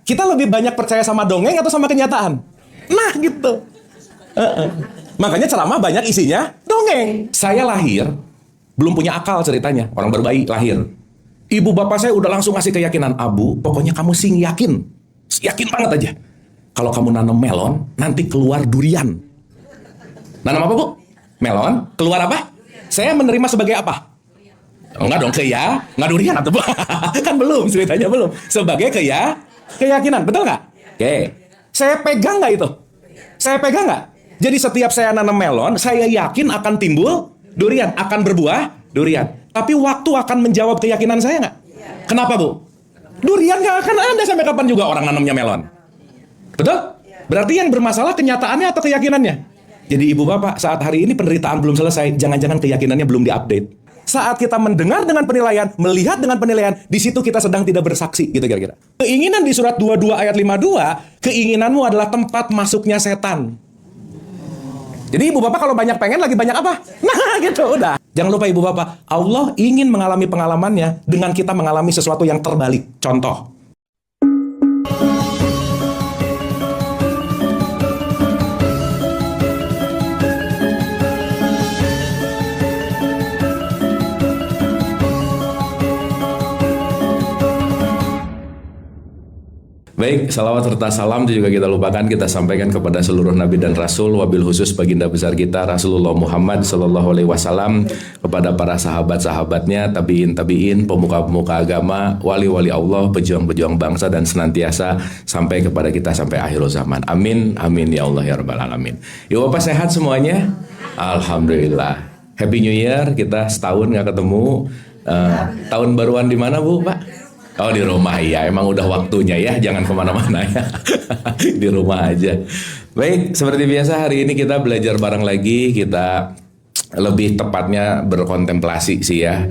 Kita lebih banyak percaya sama dongeng atau sama kenyataan? Nah gitu. Makanya ceramah banyak isinya dongeng. Saya lahir, belum punya akal ceritanya. Orang baru bayi lahir. Ibu bapak saya udah langsung ngasih keyakinan. Abu, pokoknya kamu sing yakin. Yakin banget aja. Kalau kamu nanam melon, nanti keluar durian. Nanam apa, Bu? Melon, keluar apa? Saya menerima sebagai apa? Enggak dong, nggak durian atau kan belum, ceritanya belum. Sebagai keyakinan, betul nggak? Oke. Saya pegang nggak itu? Saya pegang nggak? Jadi setiap saya nanam melon, saya yakin akan timbul durian, akan berbuah durian. Tapi waktu akan menjawab keyakinan saya nggak? Kenapa, Bu? Durian nggak akan ada sampai kapan juga orang nanamnya melon. Betul? Berarti yang bermasalah kenyataannya atau keyakinannya? Jadi ibu bapak, saat hari ini penderitaan belum selesai, jangan-jangan keyakinannya belum diupdate. Saat kita mendengar dengan penilaian, melihat dengan penilaian, di situ kita sedang tidak bersaksi, gitu kira-kira. Keinginan di surat 22 ayat 52, keinginanmu adalah tempat masuknya setan. Jadi ibu bapak kalau banyak pengen, lagi banyak apa? Nah gitu, udah. Jangan lupa ibu bapak, Allah ingin mengalami pengalamannya dengan kita mengalami sesuatu yang terbalik. Contoh. Baik, salawat serta salam itu juga kita lupakan, kita sampaikan kepada seluruh nabi dan rasul, wabil khusus baginda besar kita Rasulullah Muhammad Sallallahu Alaihi Wasallam, kepada para sahabat-sahabatnya, tabiin, pemuka-pemuka agama, wali-wali Allah, pejuang-pejuang bangsa dan senantiasa sampai kepada kita sampai akhir zaman. Amin, amin ya Allah ya Rabbal Alamin. Ya Bapak sehat semuanya? Alhamdulillah. Happy New Year, kita setahun nggak ketemu. Tahun baruan di mana Bu, Pak? Oh di rumah ya, emang udah waktunya ya, jangan kemana-mana ya, di rumah aja. Baik, seperti biasa hari ini kita belajar bareng lagi, kita lebih tepatnya berkontemplasi sih ya,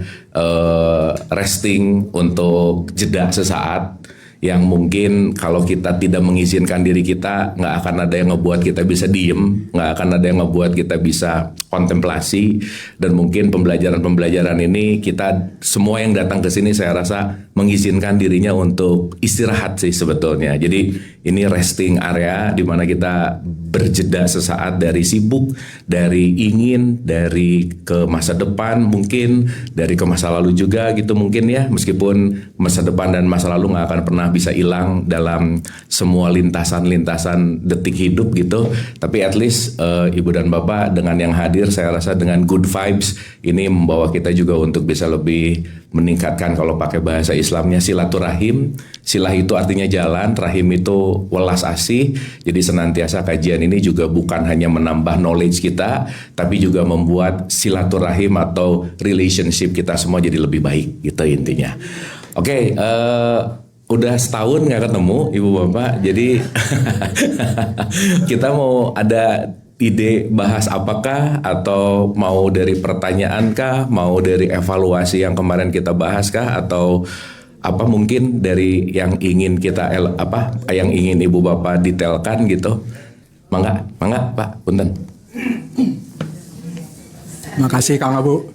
resting untuk jeda sesaat, yang mungkin kalau kita tidak mengizinkan diri kita, nggak akan ada yang ngebuat kita bisa diem, nggak akan ada yang ngebuat kita bisa kontemplasi, dan mungkin pembelajaran ini kita semua yang datang ke sini saya rasa mengizinkan dirinya untuk istirahat sih sebetulnya. Jadi ini resting area di mana kita berjeda sesaat dari sibuk, dari ingin, dari ke masa depan mungkin, dari ke masa lalu juga gitu mungkin ya, meskipun masa depan dan masa lalu nggak akan pernah bisa hilang dalam semua lintasan-lintasan detik hidup gitu, tapi at least ibu dan bapak dengan yang hadir saya rasa dengan good vibes ini membawa kita juga untuk bisa lebih meningkatkan, kalau pakai bahasa Islamnya silaturahim. Silah itu artinya jalan, rahim itu welas asih. Jadi senantiasa kajian ini juga bukan hanya menambah knowledge kita, tapi juga membuat silaturahim atau relationship kita semua jadi lebih baik gitu intinya. Oke, udah setahun nggak ketemu ibu bapak, jadi kita mau ada ide bahas apakah, atau mau dari pertanyaan kah, mau dari evaluasi yang kemarin kita bahas kah, atau apa mungkin dari yang ingin kita yang ingin ibu bapak detailkan gitu. Mangga Pak, punten. Makasih Kang Abu.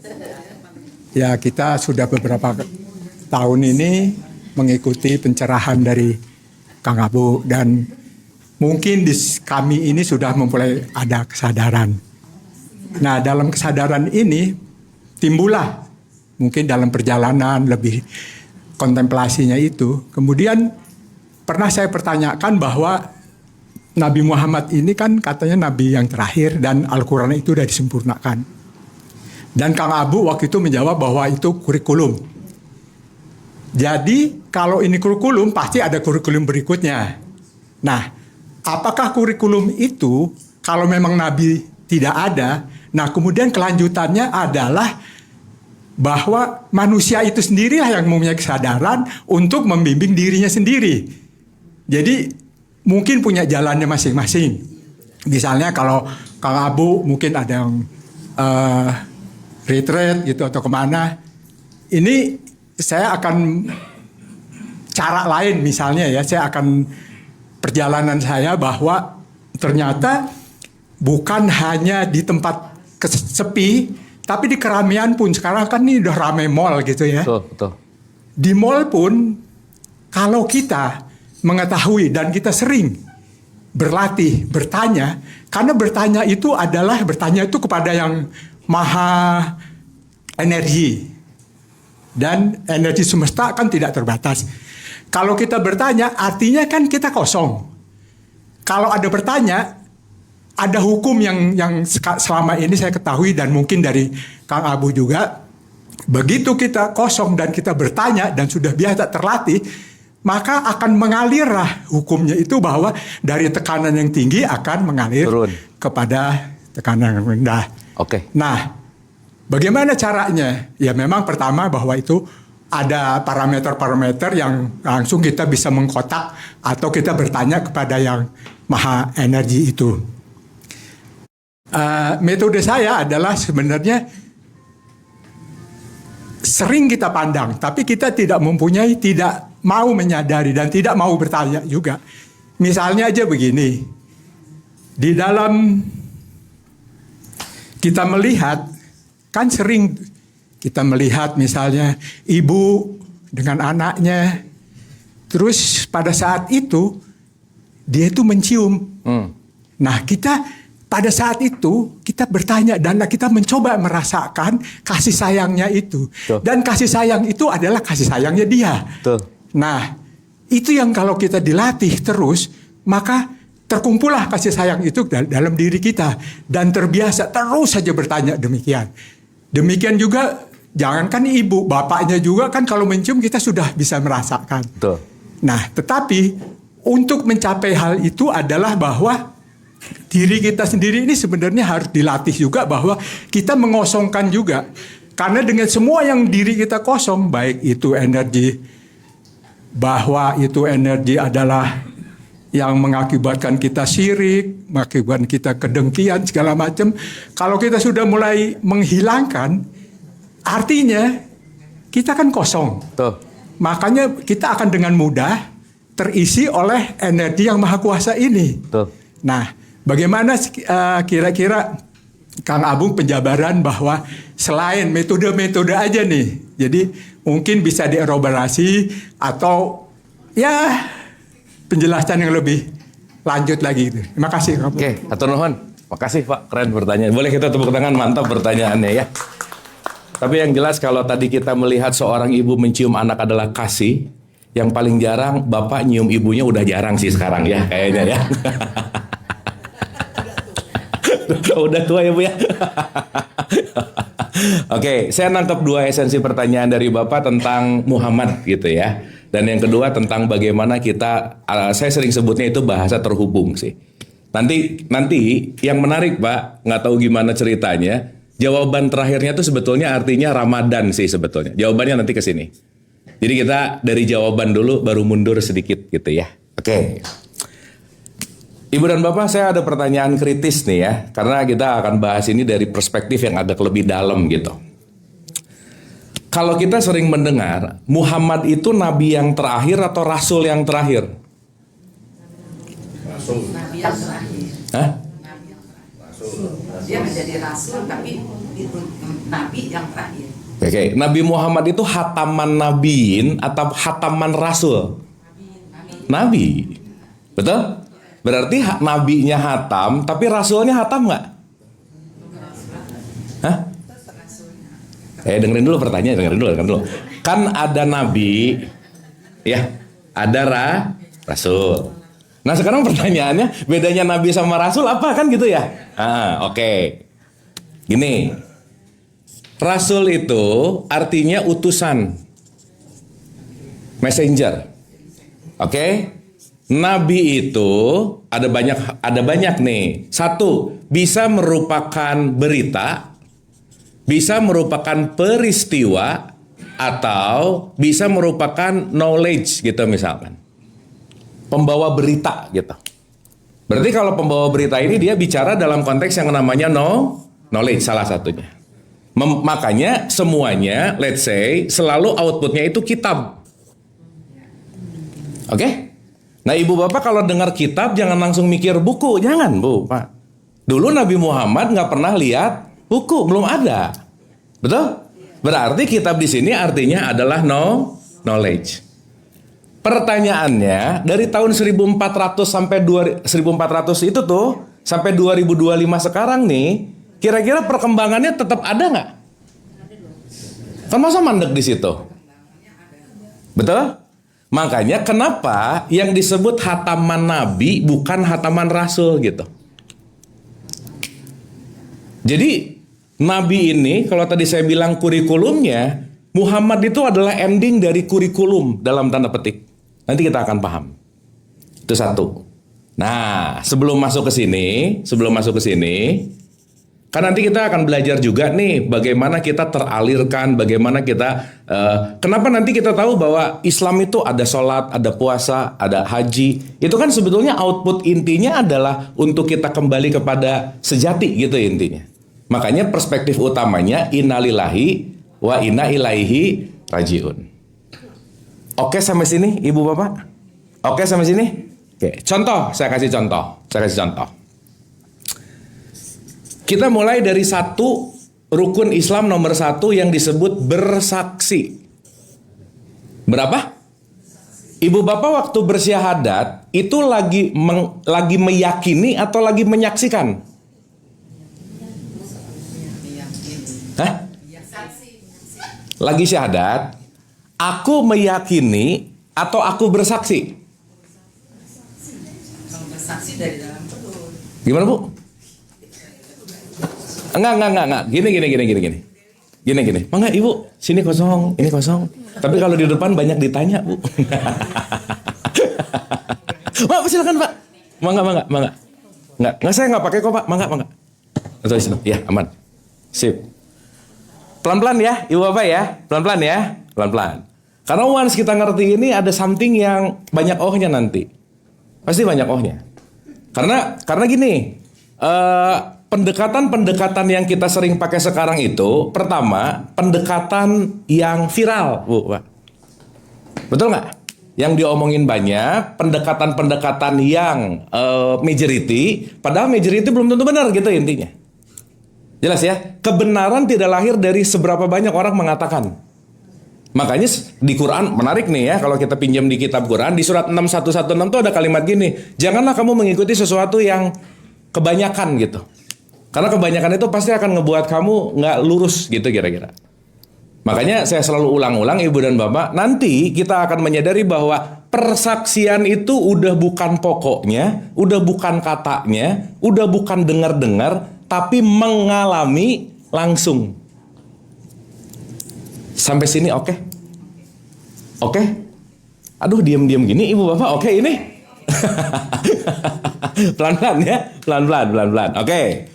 Ya kita sudah beberapa tahun ini mengikuti pencerahan dari Kang Abu, dan mungkin kami ini sudah memulai ada kesadaran. Nah dalam kesadaran ini timbullah mungkin dalam perjalanan lebih kontemplasinya itu. Kemudian pernah saya pertanyakan bahwa Nabi Muhammad ini kan katanya Nabi yang terakhir dan Al-Quran itu sudah disempurnakan. Dan Kang Abu waktu itu menjawab bahwa itu kurikulum. Jadi kalau ini kurikulum pasti ada kurikulum berikutnya. Nah, apakah kurikulum itu kalau memang Nabi tidak ada, nah kemudian kelanjutannya adalah bahwa manusia itu sendirilah yang mempunyai kesadaran untuk membimbing dirinya sendiri. Jadi mungkin punya jalannya masing-masing. Misalnya kalau Kang Abu mungkin ada yang retreat gitu atau kemana. Ini saya akan cara lain misalnya ya, saya akan perjalanan saya bahwa ternyata bukan hanya di tempat sepi, tapi di keramaian pun. Sekarang kan ini udah ramai mall gitu ya. Betul. Di mall pun kalau kita mengetahui dan kita sering berlatih, bertanya, karena bertanya itu kepada yang maha energi. Dan energi semesta kan tidak terbatas. Kalau kita bertanya, artinya kan kita kosong. Kalau ada bertanya, ada hukum yang selama ini saya ketahui dan mungkin dari Kang Abu juga. Begitu kita kosong dan kita bertanya dan sudah biasa terlatih, maka akan mengalirlah hukumnya itu bahwa dari tekanan yang tinggi akan mengalir turun kepada tekanan yang rendah. Oke. Nah, bagaimana caranya? Ya memang pertama bahwa itu ada parameter-parameter yang langsung kita bisa mengkotak atau kita bertanya kepada yang maha energi itu. Metode saya adalah sebenarnya sering kita pandang, tapi kita tidak mau menyadari dan tidak mau bertanya juga. Misalnya aja begini, di dalam kita melihat, kan sering kita melihat misalnya ibu dengan anaknya, terus pada saat itu dia itu mencium. Nah kita pada saat itu kita bertanya dan kita mencoba merasakan kasih sayangnya itu. Tuh. Dan kasih sayang itu adalah kasih sayangnya dia. Tuh. Nah itu yang kalau kita dilatih terus, maka terkumpullah kasih sayang itu dalam diri kita. Dan terbiasa terus saja bertanya demikian. Demikian juga jangankan ibu, bapaknya juga kan kalau mencium kita sudah bisa merasakan. Tuh. Nah, tetapi untuk mencapai hal itu adalah bahwa diri kita sendiri ini sebenarnya harus dilatih juga bahwa kita mengosongkan juga. Karena dengan semua yang diri kita kosong, baik itu energi, bahwa itu energi adalah yang mengakibatkan kita syirik, mengakibatkan kita kedengkian, segala macam. Kalau kita sudah mulai menghilangkan, artinya kita kan kosong. Tuh. Makanya kita akan dengan mudah terisi oleh energi yang maha kuasa ini. Tuh. Nah, bagaimana kira-kira Kang Abung penjabaran bahwa selain metode-metode aja nih, jadi mungkin bisa dielaborasi atau ya penjelasan yang lebih lanjut lagi gitu. Terima kasih. Oke, atur nuhun. Makasih Pak, keren pertanyaan. Boleh kita tepuk tangan, mantap pertanyaannya ya. Tapi yang jelas kalau tadi kita melihat seorang ibu mencium anak adalah kasih, yang paling jarang bapak nyium ibunya udah jarang sih sekarang ya kayaknya ya. Udah tua ya Bu ya. Oke, saya nangkep dua esensi pertanyaan dari Bapak tentang Muhammad gitu ya. Dan yang kedua tentang bagaimana kita, saya sering sebutnya itu bahasa terhubung sih. Nanti yang menarik Pak, nggak tahu gimana ceritanya. Jawaban terakhirnya tuh sebetulnya artinya Ramadan sih sebetulnya. Jawabannya nanti ke sini. Jadi kita dari jawaban dulu baru mundur sedikit gitu ya. Oke. Ibu dan Bapak, saya ada pertanyaan kritis nih ya. Karena kita akan bahas ini dari perspektif yang agak lebih dalam gitu. Kalau kita sering mendengar, Muhammad itu nabi yang terakhir atau rasul yang terakhir? Rasul. Nabi yang terakhir. Hah? Nabi yang terakhir. Rasul. Dia menjadi rasul tapi itu nabi yang terakhir. Oke, Nabi Muhammad itu hataman nabiin atau hataman rasul? Nabi. Betul? Berarti nabinya hatam, tapi rasulnya hatam nggak? Hah? Dengerin dulu pertanyaan, dengerin dulu. Kan ada nabi, ya, ada rasul. Nah sekarang pertanyaannya, bedanya nabi sama rasul apa kan gitu ya? Oke. Gini, rasul itu artinya utusan, messenger. Oke? Nabi itu ada banyak nih. Satu, bisa merupakan berita, bisa merupakan peristiwa, atau bisa merupakan knowledge gitu misalkan. Pembawa berita gitu. Berarti kalau pembawa berita ini dia bicara dalam konteks yang namanya knowledge salah satunya. Makanya semuanya, let's say, selalu outputnya itu kitab. Oke? Nah ibu bapak kalau dengar kitab jangan langsung mikir buku, jangan Bu Pak. Dulu Nabi Muhammad nggak pernah lihat buku, belum ada, betul? Berarti kitab di sini artinya adalah knowledge. Pertanyaannya, dari tahun 1400 sampai 1400 itu tuh, sampai 2025 sekarang nih, kira-kira perkembangannya tetap ada nggak? Kan masa mandek di situ? Betul? Makanya kenapa yang disebut hataman nabi bukan hataman rasul gitu. Jadi nabi ini, kalau tadi saya bilang kurikulumnya, Muhammad itu adalah ending dari kurikulum dalam tanda petik. Nanti kita akan paham. Itu satu. Nah, sebelum masuk ke sini, kan nanti kita akan belajar juga nih bagaimana kita teralirkan, bagaimana kita kenapa nanti kita tahu bahwa Islam itu ada sholat, ada puasa, ada haji. Itu kan sebetulnya output intinya adalah untuk kita kembali kepada sejati gitu intinya. Makanya perspektif utamanya innalillahi wa inna ilaihi rajiun. Oke sampai sini Ibu Bapak? Oke sampai sini? Oke, saya kasih contoh. Kita mulai dari satu rukun Islam nomor 1 yang disebut bersaksi. Berapa? Ibu Bapak waktu bersyahadat itu lagi meyakini atau lagi menyaksikan? Hah? Lagi syahadat. Aku meyakini atau aku bersaksi? Kalau bersaksi dari dalam perut. Gimana Bu? Enggak. Gini. Mangga Ibu, sini kosong, ini kosong. Tapi kalau di depan banyak ditanya Bu. Pak, silakan Pak. Mangga. Enggak, saya nggak pakai kok Pak. Mangga. Atau di sini. Ya, aman. Sip. Pelan-pelan ya, Ibu Bapak ya. Pelan-pelan. Karena once kita ngerti ini ada something yang banyak ohnya nanti. Pasti banyak ohnya. Karena gini, pendekatan yang kita sering pakai sekarang itu, pertama, pendekatan yang viral, Bu, Pak. Betul nggak? Yang diomongin banyak, pendekatan-pendekatan yang majority, padahal majority belum tentu benar gitu intinya. Jelas ya? Kebenaran tidak lahir dari seberapa banyak orang mengatakan. Makanya di Quran, menarik nih ya, kalau kita pinjam di kitab Quran, di surat 6116 tuh ada kalimat gini, janganlah kamu mengikuti sesuatu yang kebanyakan gitu. Karena kebanyakan itu pasti akan ngebuat kamu nggak lurus gitu kira-kira. Makanya saya selalu ulang-ulang Ibu dan Bapak, nanti kita akan menyadari bahwa persaksian itu udah bukan pokoknya, udah bukan katanya, udah bukan dengar-dengar, tapi mengalami langsung. Sampai sini oke? Oke? Aduh diam-diam gini Ibu Bapak, oke ini? Pelan-pelan ya, pelan-pelan. Oke.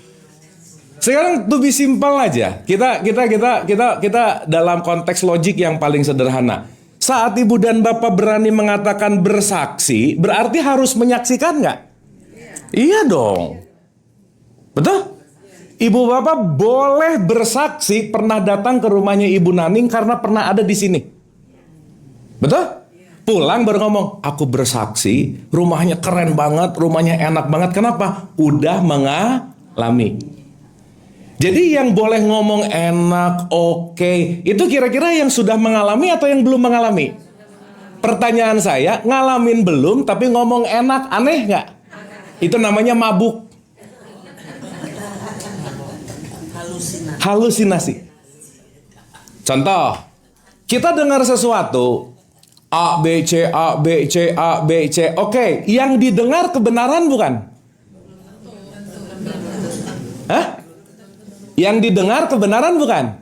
Sekarang to be simple aja. Kita dalam konteks logik yang paling sederhana. Saat Ibu dan Bapak berani mengatakan bersaksi, berarti harus menyaksikan nggak? Iya dong. Betul? Ibu Bapak boleh bersaksi pernah datang ke rumahnya Ibu Naning karena pernah ada di sini. Betul? Pulang baru ngomong, aku bersaksi, rumahnya keren banget, rumahnya enak banget. Kenapa? Udah mengalami. Jadi yang boleh ngomong enak, oke, itu kira-kira yang sudah mengalami atau yang belum mengalami? Pertanyaan saya, ngalamin belum tapi ngomong enak, aneh nggak? Itu namanya mabuk. Halusinasi. Contoh, kita dengar sesuatu A, B, C. Oke, yang didengar kebenaran bukan? Hah? Yang didengar kebenaran bukan?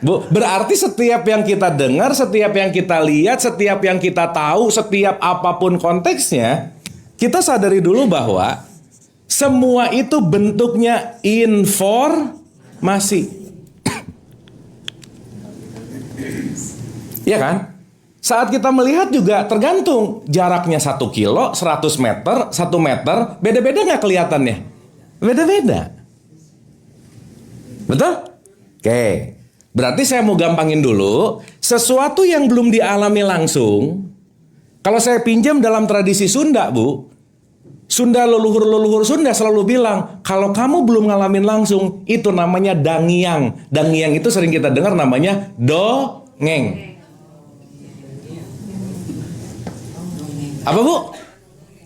Bu, berarti setiap yang kita dengar, setiap yang kita lihat, setiap yang kita tahu, setiap apapun konteksnya, kita sadari dulu bahwa semua itu bentuknya informasi. Iya kan? Saat kita melihat juga tergantung jaraknya 1 kilo, 100 meter, 1 meter, beda-beda nggak kelihatannya? Beda-beda. Betul? Oke. Berarti saya mau gampangin dulu, sesuatu yang belum dialami langsung, kalau saya pinjam dalam tradisi Sunda, Bu, Sunda leluhur-leluhur Sunda selalu bilang, kalau kamu belum ngalamin langsung, itu namanya dangiang. Dangiang itu sering kita dengar namanya dongeng. Apa Bu?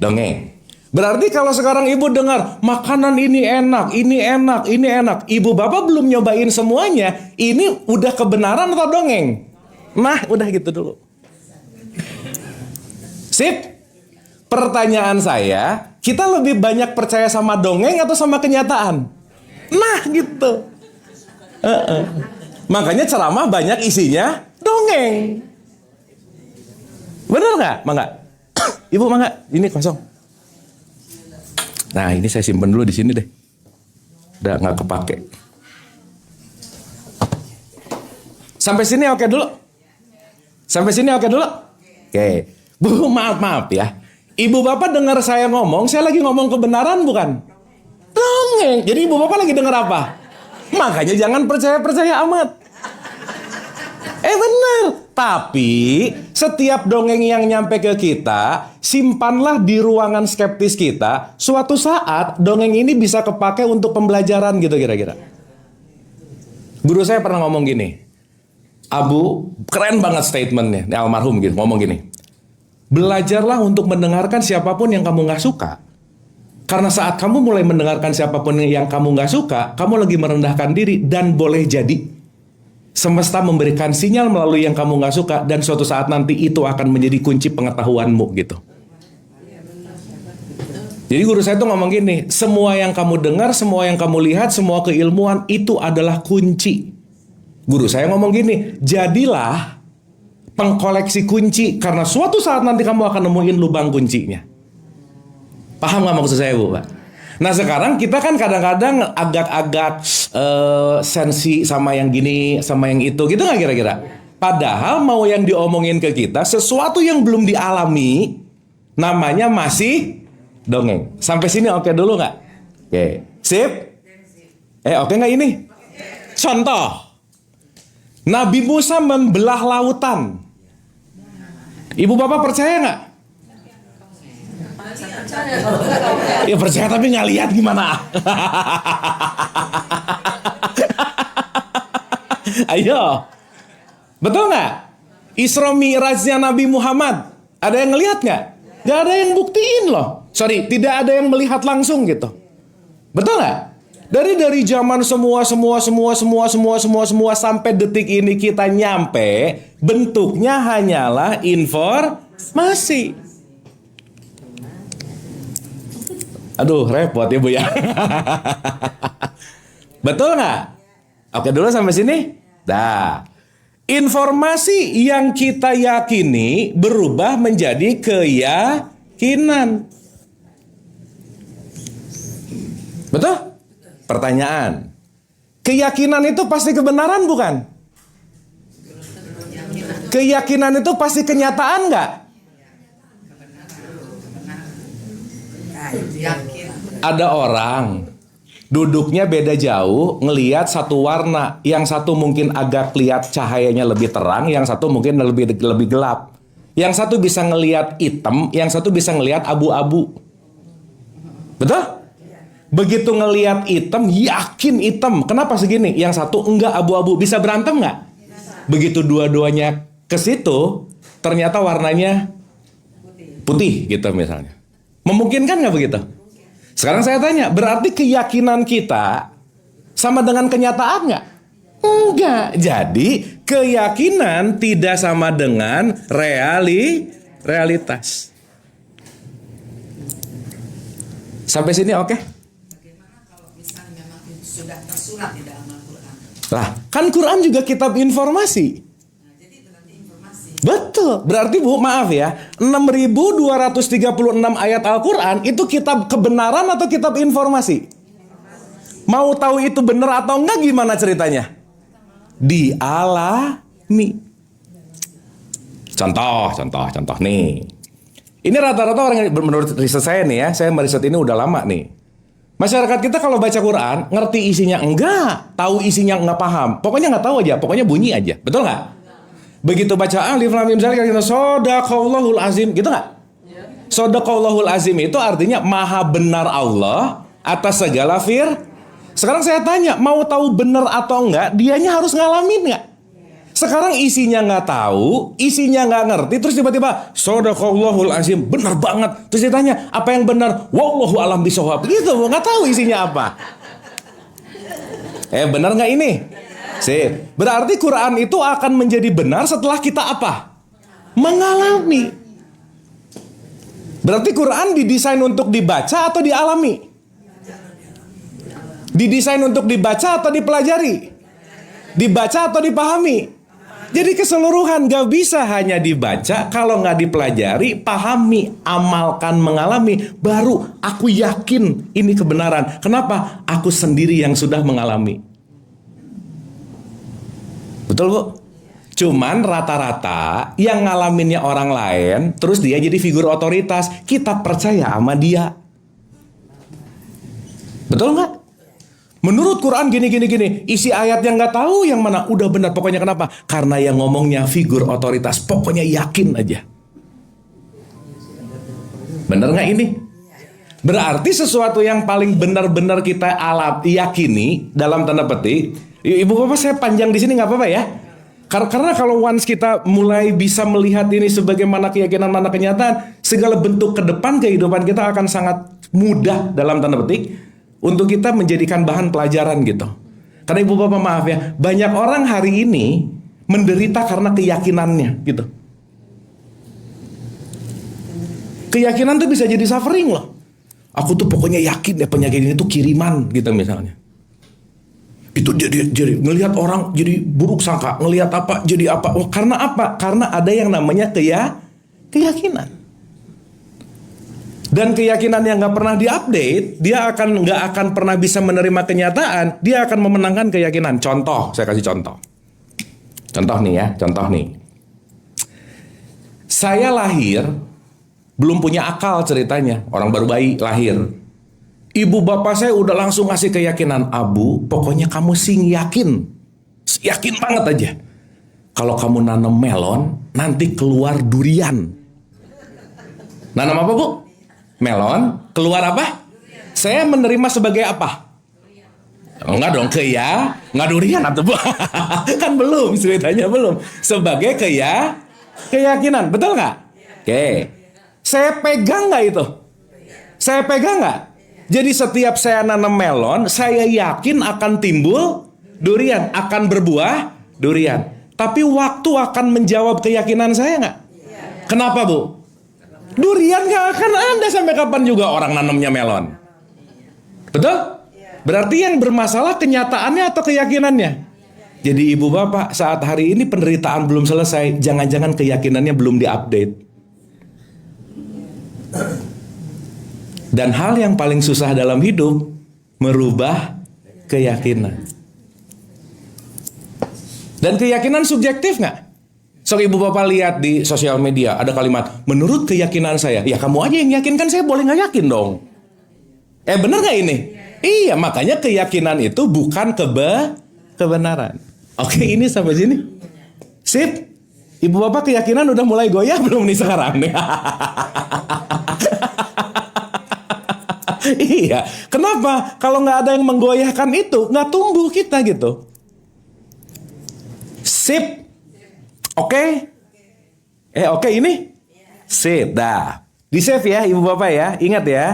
Dongeng. Berarti kalau sekarang ibu dengar makanan ini enak, ini enak, ini enak, ibu bapak belum nyobain semuanya, ini udah kebenaran atau dongeng? Nah, udah gitu dulu. Sip. Pertanyaan saya, kita lebih banyak percaya sama dongeng atau sama kenyataan? Nah, gitu. Makanya ceramah banyak isinya dongeng. Bener nggak? Mangga. Ibu mangga, ini kosong. Nah, ini saya simpen dulu di sini deh. Udah nggak kepake. Sampai sini oke dulu. Sampai sini oke dulu. Oke. Bu, maaf ya. Ibu bapak dengar saya ngomong, saya lagi ngomong kebenaran bukan? Dongeng. Jadi ibu bapak lagi dengar apa? Makanya jangan percaya-percaya amat. Benar. Tapi setiap dongeng yang nyampe ke kita, simpanlah di ruangan skeptis kita. Suatu saat dongeng ini bisa kepake untuk pembelajaran gitu kira-kira. Guru saya pernah ngomong gini. Abu, keren banget statementnya. Almarhum gitu, ngomong gini. Belajarlah untuk mendengarkan siapapun yang kamu gak suka. Karena saat kamu mulai mendengarkan siapapun yang kamu gak suka, kamu lagi merendahkan diri dan boleh jadi semesta memberikan sinyal melalui yang kamu gak suka dan suatu saat nanti itu akan menjadi kunci pengetahuanmu gitu. Jadi guru saya tuh ngomong gini, semua yang kamu dengar, semua yang kamu lihat, semua keilmuan itu adalah kunci. Guru saya ngomong gini, jadilah pengkoleksi kunci karena suatu saat nanti kamu akan nemuin lubang kuncinya. Paham gak maksud saya Bu, Pak? Nah sekarang kita kan kadang-kadang agak-agak sensi sama yang gini, sama yang itu, gitu nggak kira-kira? Padahal mau yang diomongin ke kita, sesuatu yang belum dialami, namanya masih dongeng. Sampai sini oke dulu nggak? Oke, sip? Oke nggak ini? Contoh, Nabi Musa membelah lautan. Ibu bapak percaya nggak? Ya percaya tapi nggak lihat gimana? Ayo, betul nggak? Isra Mi'rajnya Nabi Muhammad, ada yang ngelihat nggak? Nggak ada yang buktiin loh. Sorry, tidak ada yang melihat langsung gitu. Betul nggak? Dari zaman semua sampai detik ini kita nyampe, bentuknya hanyalah informasi. Aduh, repot ya Bu ya. Betul nggak? Oke dulu sampai sini. Dah. Informasi yang kita yakini berubah menjadi keyakinan. Betul? Pertanyaan. Keyakinan itu pasti kebenaran bukan? Keyakinan itu pasti kenyataan nggak? Ada orang duduknya beda jauh, ngelihat satu warna, yang satu mungkin agak lihat cahayanya lebih terang, yang satu mungkin lebih gelap. Yang satu bisa ngelihat hitam, yang satu bisa ngelihat abu-abu. Betul? Begitu ngelihat hitam, yakin hitam. Kenapa segini? Yang satu enggak abu-abu, bisa berantem nggak? Begitu dua-duanya ke situ, ternyata warnanya putih gitu misalnya. Memungkinkan nggak begitu? Sekarang saya tanya, berarti keyakinan kita sama dengan kenyataan nggak? Enggak. Jadi keyakinan tidak sama dengan realitas. Sampai sini oke? Bagaimana kalau misalnya memang itu sudah tersurat di dalam Al-Quran? Lah, kan Quran juga kitab informasi. Betul, berarti Bu, maaf ya, 6.236 ayat Al-Quran itu kitab kebenaran atau kitab informasi? Mau tahu itu benar atau enggak gimana ceritanya? Dialami. Contoh nih. Ini rata-rata orang yang menurut riset saya nih ya, saya meriset ini udah lama nih. Masyarakat kita kalau baca Quran, ngerti isinya enggak, tahu isinya enggak paham. Pokoknya enggak tahu aja, pokoknya bunyi aja. Betul enggak? Begitu baca alif lam mim zalika kita shadaqallahul azim, gitu nggak? Shadaqallahul azim itu artinya maha benar Allah atas segala Sekarang saya tanya, mau tahu benar atau enggak, dianya harus ngalamin nggak? Sekarang isinya nggak tahu, isinya nggak ngerti, terus tiba-tiba Shadaqallahul azim, benar banget. Terus ditanya, apa yang benar? Wallahu alam bishawab. Gitu, nggak tahu isinya apa. Benar nggak ini? Sip. Berarti Quran itu akan menjadi benar setelah kita apa? Mengalami. Berarti Quran didesain untuk dibaca atau dialami? Didesain untuk dibaca atau dipelajari? Dibaca atau dipahami? Jadi keseluruhan, gak bisa hanya dibaca. Kalau gak dipelajari, pahami, amalkan, mengalami, baru aku yakin ini kebenaran. Kenapa? Aku sendiri yang sudah mengalami. Betul, Bu? Cuman rata-rata yang ngalaminnya orang lain, terus dia jadi figur otoritas. Kita percaya sama dia. Betul nggak? Menurut Quran gini. Isi ayat yang nggak tahu yang mana. Udah benar, pokoknya kenapa? Karena yang ngomongnya figur otoritas. Pokoknya yakin aja. Benar nggak ini? Berarti sesuatu yang paling benar-benar kita yakini dalam tanda petik. Ibu bapak saya panjang di sini nggak apa-apa ya? Karena kalau once kita mulai bisa melihat ini sebagaimana keyakinan, mana kenyataan, segala bentuk ke depan kehidupan kita akan sangat mudah dalam tanda petik untuk kita menjadikan bahan pelajaran gitu. Karena ibu bapak maaf ya, banyak orang hari ini menderita karena keyakinannya gitu. Keyakinan tuh bisa jadi suffering loh. Aku tuh pokoknya yakin ya penyakit ini tuh kiriman gitu misalnya. Itu jadi ngelihat orang jadi buruk sangka, ngelihat apa jadi apa. Oh, karena apa? Karena ada yang namanya keyakinan. Dan keyakinan yang nggak pernah diupdate, dia nggak akan pernah bisa menerima kenyataan. Dia akan memenangkan keyakinan. Contoh, saya kasih contoh. Contoh nih ya, contoh nih. Saya lahir belum punya akal ceritanya, orang baru bayi lahir. Ibu bapak saya udah langsung ngasih keyakinan, Abu, pokoknya kamu sing yakin banget aja. Kalau kamu nanam melon, nanti keluar durian. Nanam apa, Bu? Melon, keluar apa? Saya menerima sebagai apa? Oh, enggak dong, enggak durian atau Bu. Kan belum, ceritanya belum. Sebagai keyakinan, betul nggak? Oke. Saya pegang nggak itu? Saya pegang nggak? Jadi setiap saya nanam melon, saya yakin akan timbul durian, akan berbuah durian. Tapi waktu akan menjawab keyakinan saya nggak? Kenapa, Bu? Durian nggak akan ada sampai kapan juga orang nanamnya melon. Betul? Berarti yang bermasalah kenyataannya atau keyakinannya? Jadi ibu bapak, saat hari ini penderitaan belum selesai, jangan-jangan keyakinannya belum diupdate. Dan hal yang paling susah dalam hidup, merubah keyakinan. Dan keyakinan subjektif nggak? So ibu bapak lihat di sosial media ada kalimat, menurut keyakinan saya. Ya kamu aja yang yakinkan, saya boleh nggak yakin dong. Bener nggak ini? Iya, makanya keyakinan itu bukan kebenaran. Oke, ini sampai sini. Sip. Ibu bapak keyakinan udah mulai goyah belum nih sekarang nih? Iya. Kenapa? Kalau nggak ada yang menggoyahkan itu, nggak tumbuh kita gitu. Sip. Oke? Oke ini? Sip, dah. Di save ya ibu bapak ya. Ingat ya.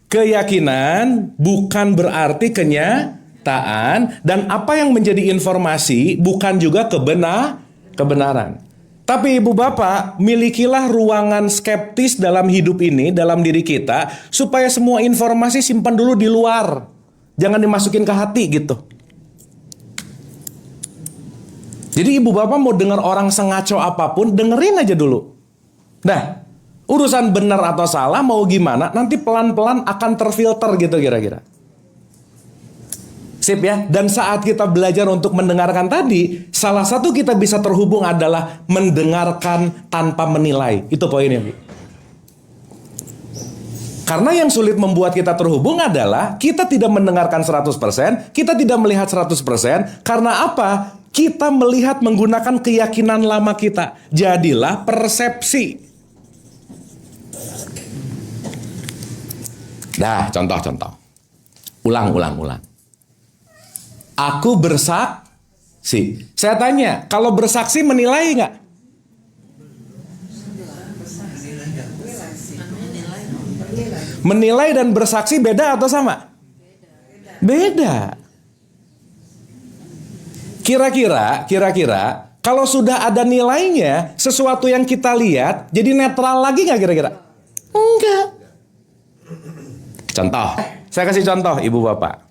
Keyakinan bukan berarti kenyataan. Dan apa yang menjadi informasi bukan juga kebenaran. Tapi ibu bapak, milikilah ruangan skeptis dalam hidup ini, dalam diri kita, supaya semua informasi simpan dulu di luar. Jangan dimasukin ke hati gitu. Jadi ibu bapak mau dengar orang sengaco apapun, dengerin aja dulu. Nah, urusan benar atau salah mau gimana, nanti pelan-pelan akan terfilter gitu kira-kira. Sip ya. Dan saat kita belajar untuk mendengarkan tadi, salah satu kita bisa terhubung adalah mendengarkan tanpa menilai. Itu poinnya, Bu. Karena yang sulit membuat kita terhubung adalah kita tidak mendengarkan 100%, kita tidak melihat 100%. Karena apa? Kita melihat menggunakan keyakinan lama kita. Jadilah persepsi. Nah, contoh-contoh. Ulang. Aku bersaksi Si. Saya tanya, kalau bersaksi menilai nggak? Menilai dan bersaksi beda atau sama? Beda. Kira-kira, kalau sudah ada nilainya, sesuatu yang kita lihat, jadi netral lagi nggak kira-kira? Enggak. Contoh, saya kasih contoh ibu bapak.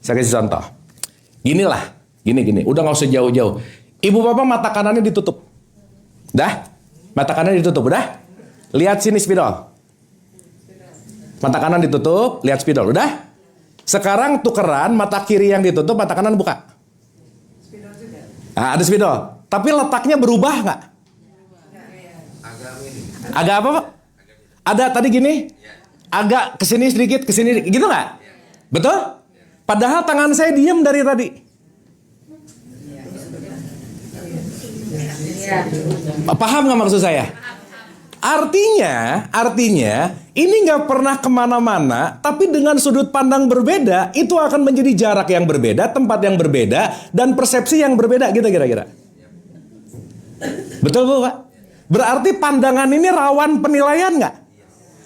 Saya kasih contoh. Ginilah, gini. Udah nggak usah jauh-jauh. Ibu bapak mata kanannya ditutup. Dah? Mata kanannya ditutup, udah? Lihat sini spidol. Mata kanan ditutup, lihat spidol, udah? Sekarang tukeran, mata kiri yang ditutup, mata kanan buka. Nah, ada spidol. Tapi letaknya berubah nggak? Agak apa, Pak? Ada tadi gini? Agak kesini sedikit, kesini gitu nggak? Betul? Padahal tangan saya diem dari tadi. Paham nggak maksud saya? Artinya ini nggak pernah kemana-mana, tapi dengan sudut pandang berbeda, itu akan menjadi jarak yang berbeda, tempat yang berbeda, dan persepsi yang berbeda gitu kira-kira. Betul Bu, Pak? Berarti pandangan ini rawan penilaian nggak?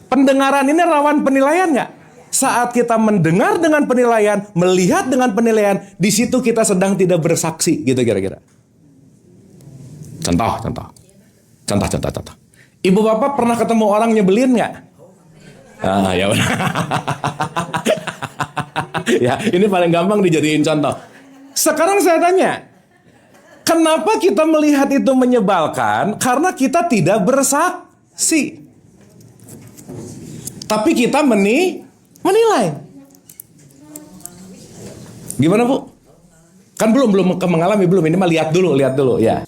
Pendengaran ini rawan penilaian nggak? Saat kita mendengar dengan penilaian, melihat dengan penilaian, di situ kita sedang tidak bersaksi gitu kira-kira. Contoh. Ibu bapak pernah ketemu orang nyebelin nggak? Ya benar. Ya, ini paling gampang dijadiin contoh. Sekarang saya tanya, kenapa kita melihat itu menyebalkan? Karena kita tidak bersaksi. Tapi kita menilai. Gimana Bu? Kan belum mengalami belum. Ini mah lihat dulu ya.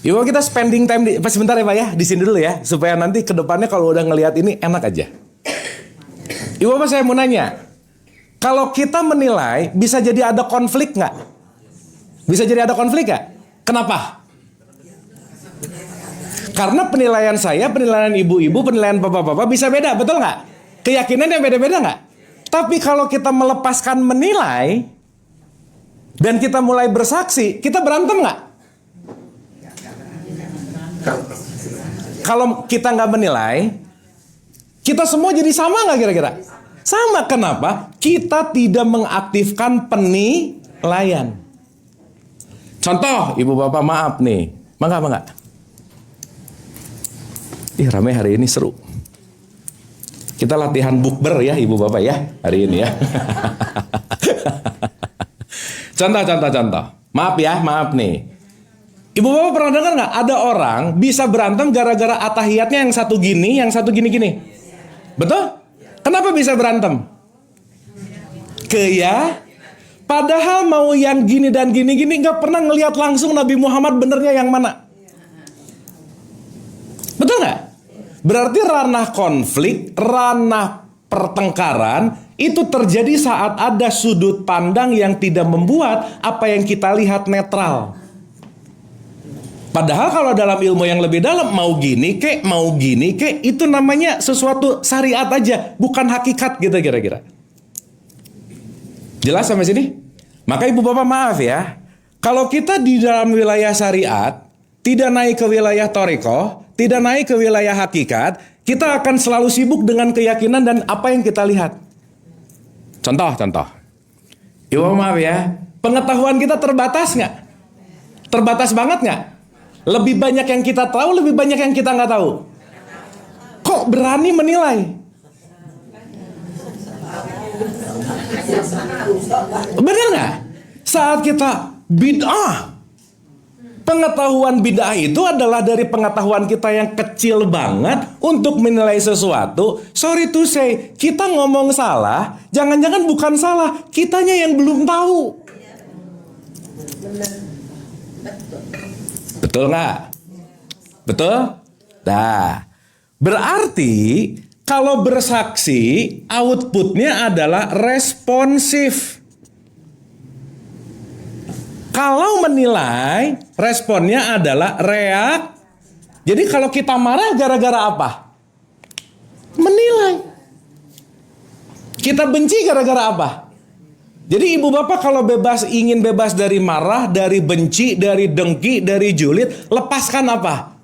Yuk kita spending time sebentar ya Pak ya, di sini dulu ya, supaya nanti kedepannya kalau udah ngelihat ini enak aja. Ibu Bapak saya mau nanya, kalau kita menilai bisa jadi ada konflik nggak? Bisa jadi ada konflik nggak? Kenapa? Karena penilaian saya, penilaian ibu-ibu, penilaian bapak-bapak bisa beda, betul nggak? Keyakinannya beda-beda nggak? Tapi kalau kita melepaskan menilai dan kita mulai bersaksi, kita berantem nggak? Kalau kita nggak menilai, kita semua jadi sama nggak kira-kira? Sama. Kenapa? Kita tidak mengaktifkan penilaian. Contoh, ibu bapak maaf nih, mangga. Ih ramai hari ini, seru. Kita latihan bukber ya ibu bapak ya hari ini ya. Contoh. Maaf nih. Ibu bapak pernah dengar nggak ada orang bisa berantem gara-gara atahiyatnya yang satu gini, yang satu gini. Betul? Kenapa bisa berantem? Padahal mau yang gini dan gini nggak pernah ngelihat langsung Nabi Muhammad benernya yang mana. Betul nggak? Berarti ranah konflik, ranah pertengkaran itu terjadi saat ada sudut pandang yang tidak membuat apa yang kita lihat netral. Padahal kalau dalam ilmu yang lebih dalam, mau gini kek, itu namanya sesuatu syariat aja, bukan hakikat gitu kira-kira. Jelas sampai sini? Maka ibu bapak maaf ya, kalau kita di dalam wilayah syariat, tidak naik ke wilayah thariqah, tidak naik ke wilayah hakikat, kita akan selalu sibuk dengan keyakinan dan apa yang kita lihat. Contoh. Ibu bapak maaf ya, pengetahuan kita terbatas nggak? Terbatas banget nggak? Lebih banyak yang kita tahu, lebih banyak yang kita nggak tahu. Kok berani menilai? Benar nggak? Saat kita bid'ah, pengetahuan bid'ah itu adalah dari pengetahuan kita yang kecil banget untuk menilai sesuatu. Sorry to say, kita ngomong salah, jangan-jangan bukan salah, kitanya yang belum tahu. Betul nggak? Betul? Nah, berarti kalau bersaksi outputnya adalah responsif. Kalau menilai responnya adalah reak. Jadi kalau kita marah gara-gara apa? Menilai. Kita benci gara-gara apa? Jadi ibu bapak kalau ingin bebas dari marah, dari benci, dari dengki, dari julid, lepaskan apa?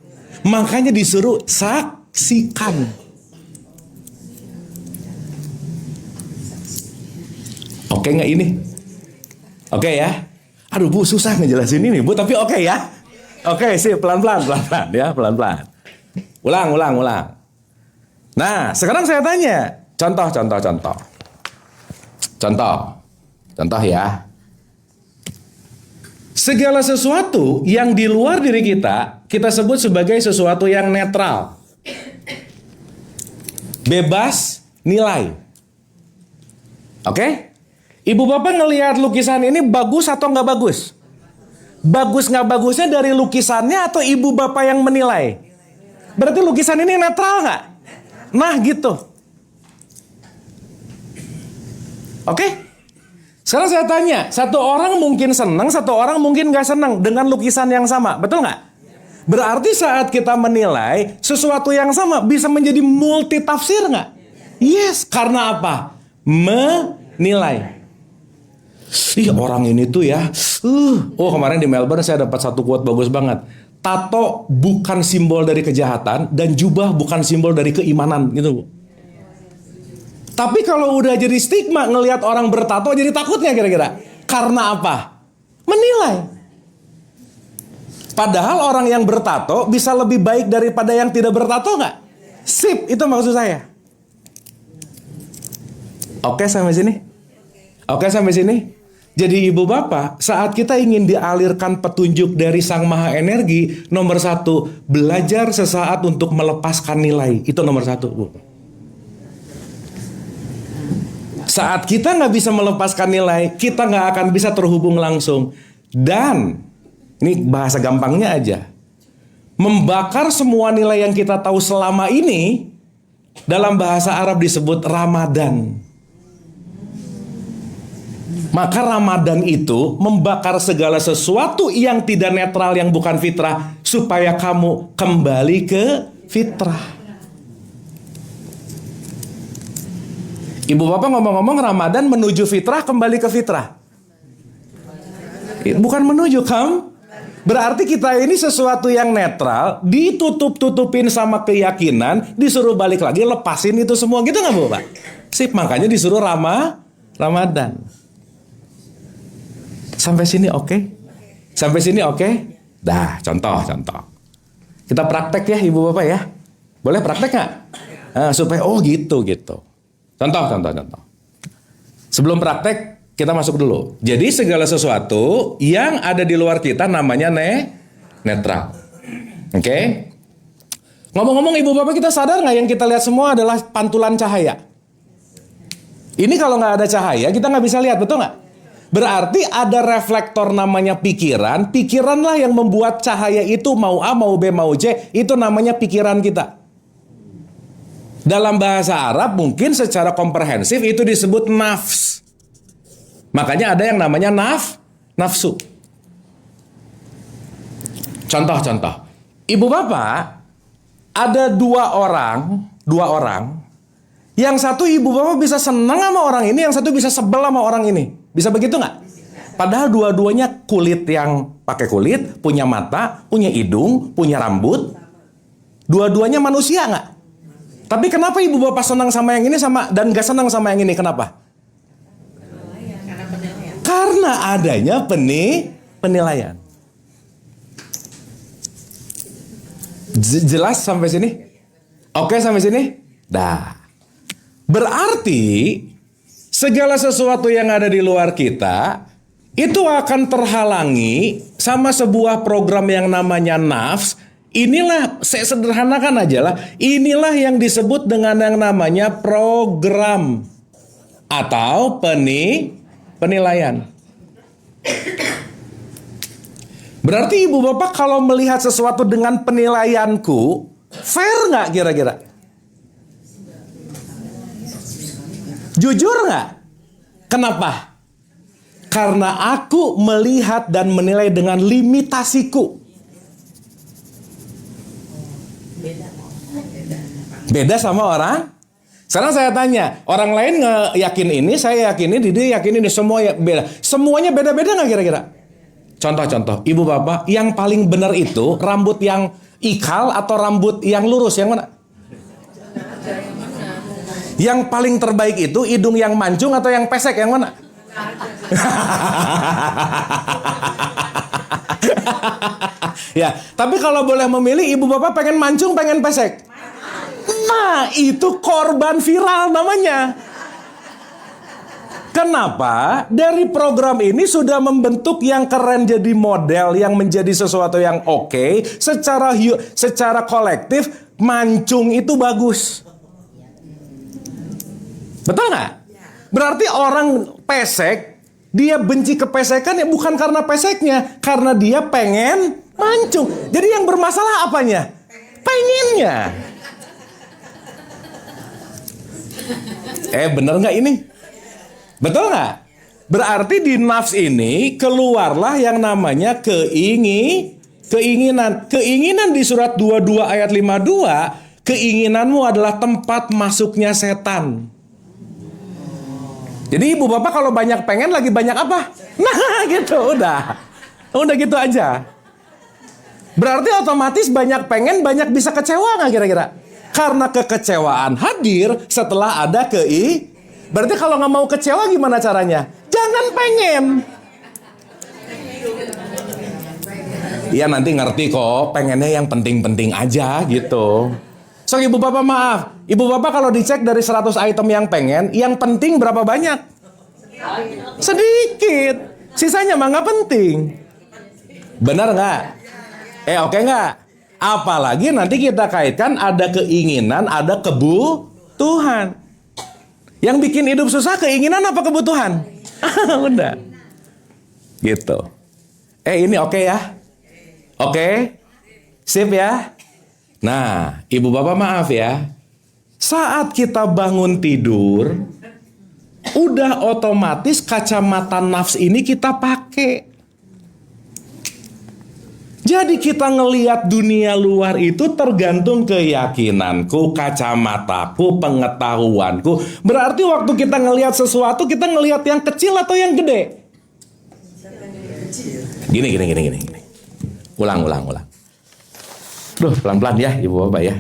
Makanya disuruh saksikan. Oke nggak ini? Oke ya? Aduh Bu, susah ngejelasin ini Bu, tapi oke ya? Oke sih, pelan-pelan ya, pelan-pelan. Ulang. Nah, sekarang saya tanya, contoh ya. Segala sesuatu yang di luar diri kita sebut sebagai sesuatu yang netral. Bebas nilai. Oke? Ibu bapak ngelihat lukisan ini bagus atau nggak bagus? Bagus nggak bagusnya dari lukisannya atau ibu bapak yang menilai? Berarti lukisan ini netral nggak? Nah gitu. Oke? Sekarang saya tanya, satu orang mungkin senang, satu orang mungkin nggak senang dengan lukisan yang sama, betul nggak? Berarti saat kita menilai sesuatu yang sama bisa menjadi multi tafsir nggak? Yes, karena apa? Menilai. Ih, orang ini tuh ya. Kemarin di Melbourne saya dapat satu quote bagus banget. Tato bukan simbol dari kejahatan dan jubah bukan simbol dari keimanan, gitu Bu. Tapi kalau udah jadi stigma ngelihat orang bertato jadi takutnya kira-kira. Karena apa? Menilai. Padahal orang yang bertato bisa lebih baik daripada yang tidak bertato nggak? Sip, itu maksud saya. Oke sampai sini? Jadi ibu bapak, saat kita ingin dialirkan petunjuk dari Sang Maha Energi, nomor 1, belajar sesaat untuk melepaskan nilai. Itu nomor 1 Bu. Saat kita nggak bisa melepaskan nilai, kita nggak akan bisa terhubung langsung. Dan, ini bahasa gampangnya aja. Membakar semua nilai yang kita tahu selama ini, dalam bahasa Arab disebut Ramadan. Maka Ramadan itu membakar segala sesuatu yang tidak netral, yang bukan fitrah, supaya kamu kembali ke fitrah. Ibu bapak ngomong-ngomong Ramadan menuju fitrah, kembali ke fitrah. Bukan menuju, berarti kita ini sesuatu yang netral, ditutup-tutupin sama keyakinan, disuruh balik lagi, lepasin itu semua, gitu nggak Bu Pak? Sip, makanya disuruh Ramadan. Sampai sini oke? Sampai sini oke? Dah, contoh. Kita praktek ya ibu bapak ya. Boleh praktek nggak? Supaya gitu. Contoh. Sebelum praktek, kita masuk dulu. Jadi segala sesuatu yang ada di luar kita namanya netral. Oke? Ngomong-ngomong ibu bapak, kita sadar nggak yang kita lihat semua adalah pantulan cahaya? Ini kalau nggak ada cahaya, kita nggak bisa lihat, betul nggak? Berarti ada reflektor namanya pikiran. Pikiranlah yang membuat cahaya itu mau A, mau B, mau C. Itu namanya pikiran kita. Dalam bahasa Arab mungkin secara komprehensif itu disebut nafs. Makanya ada yang namanya nafsu. Contoh. Ibu bapak, ada dua orang. Yang satu ibu bapak bisa senang sama orang ini, yang satu bisa sebel sama orang ini. Bisa begitu nggak? Padahal dua-duanya kulit yang pakai kulit, punya mata, punya hidung, punya rambut. Dua-duanya manusia nggak? Tapi kenapa ibu bapak senang sama yang ini dan nggak senang sama yang ini? Kenapa? Karena adanya penilaian. Jelas sampai sini? Oke sampai sini? Dah. Berarti segala sesuatu yang ada di luar kita itu akan terhalangi sama sebuah program yang namanya nafs. Inilah, saya sederhanakan aja lah, inilah yang disebut dengan yang namanya program atau penilaian. Berarti ibu bapak kalau melihat sesuatu dengan penilaianku, fair nggak kira-kira? Jujur nggak? Kenapa? Karena aku melihat dan menilai dengan limitasiku. Beda sama orang Sekarang saya tanya, orang lain yakin ini, saya yakin ini, dia yakin ini, semua ya beda. Semuanya beda-beda nggak kira-kira? Contoh-contoh, ibu bapak, yang paling benar itu rambut yang ikal atau rambut yang lurus, yang mana? Yang paling terbaik itu hidung yang mancung atau yang pesek, yang mana? Ya, tapi kalau boleh memilih, ibu bapak pengen mancung, pengen pesek. Nah, itu korban viral namanya. Kenapa? Dari program ini sudah membentuk yang keren jadi model, yang menjadi sesuatu yang oke. Secara kolektif, mancung itu bagus. Betul nggak? Berarti orang pesek, dia benci kepesekan ya bukan karena peseknya, karena dia pengen mancung. Jadi yang bermasalah apanya? Pengennya. Bener nggak ini? Betul nggak? Berarti di nafs ini keluarlah yang namanya keinginan. Keinginan di surat 22 ayat 52, keinginanmu adalah tempat masuknya setan. Jadi ibu bapak kalau banyak pengen lagi banyak apa? Nah gitu, udah gitu aja. Berarti otomatis banyak pengen, banyak bisa kecewa nggak kira-kira? Karena kekecewaan hadir setelah ada Berarti kalau nggak mau kecewa gimana caranya? Jangan pengen. Iya nanti ngerti kok, pengennya yang penting-penting aja gitu. So ibu bapak maaf, ibu bapak kalau dicek dari 100 item yang pengen, yang penting berapa banyak? Sedikit. Sisanya mah nggak penting. Benar nggak? Oke nggak? Apalagi nanti kita kaitkan ada keinginan, ada kebutuhan. Yang bikin hidup susah keinginan apa kebutuhan? Udah. Gitu. Ini oke ya? Oke? Sip ya? Nah, ibu bapak maaf ya. Saat kita bangun tidur, udah otomatis kacamata nafs ini kita pakai. Jadi kita ngelihat dunia luar itu tergantung keyakinanku, kacamataku, pengetahuanku. Berarti waktu kita ngelihat sesuatu, kita ngelihat yang kecil atau yang gede? Gini. Ulang. Duh, pelan-pelan ya ibu bapak ya.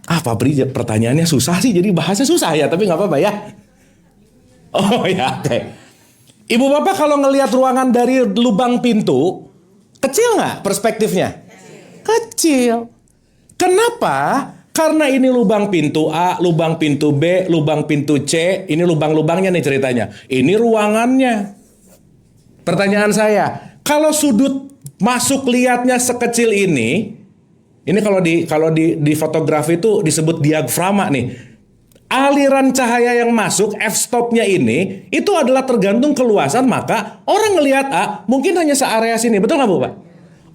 Pak Bri pertanyaannya susah sih, jadi bahasa susah ya, tapi nggak apa-apa ya. Oh ya, oke. Ibu bapak kalau ngelihat ruangan dari lubang pintu, kecil nggak perspektifnya? Kecil. Kenapa? Karena ini lubang pintu A, lubang pintu B, lubang pintu C. Ini lubang-lubangnya nih ceritanya. Ini ruangannya. Pertanyaan saya, kalau sudut masuk lihatnya sekecil ini kalau di fotografi itu disebut diafragma nih. Aliran cahaya yang masuk f-stopnya ini itu adalah tergantung keluasan, maka orang ngelihat A mungkin hanya searea sini, betul nggak Bu Pak?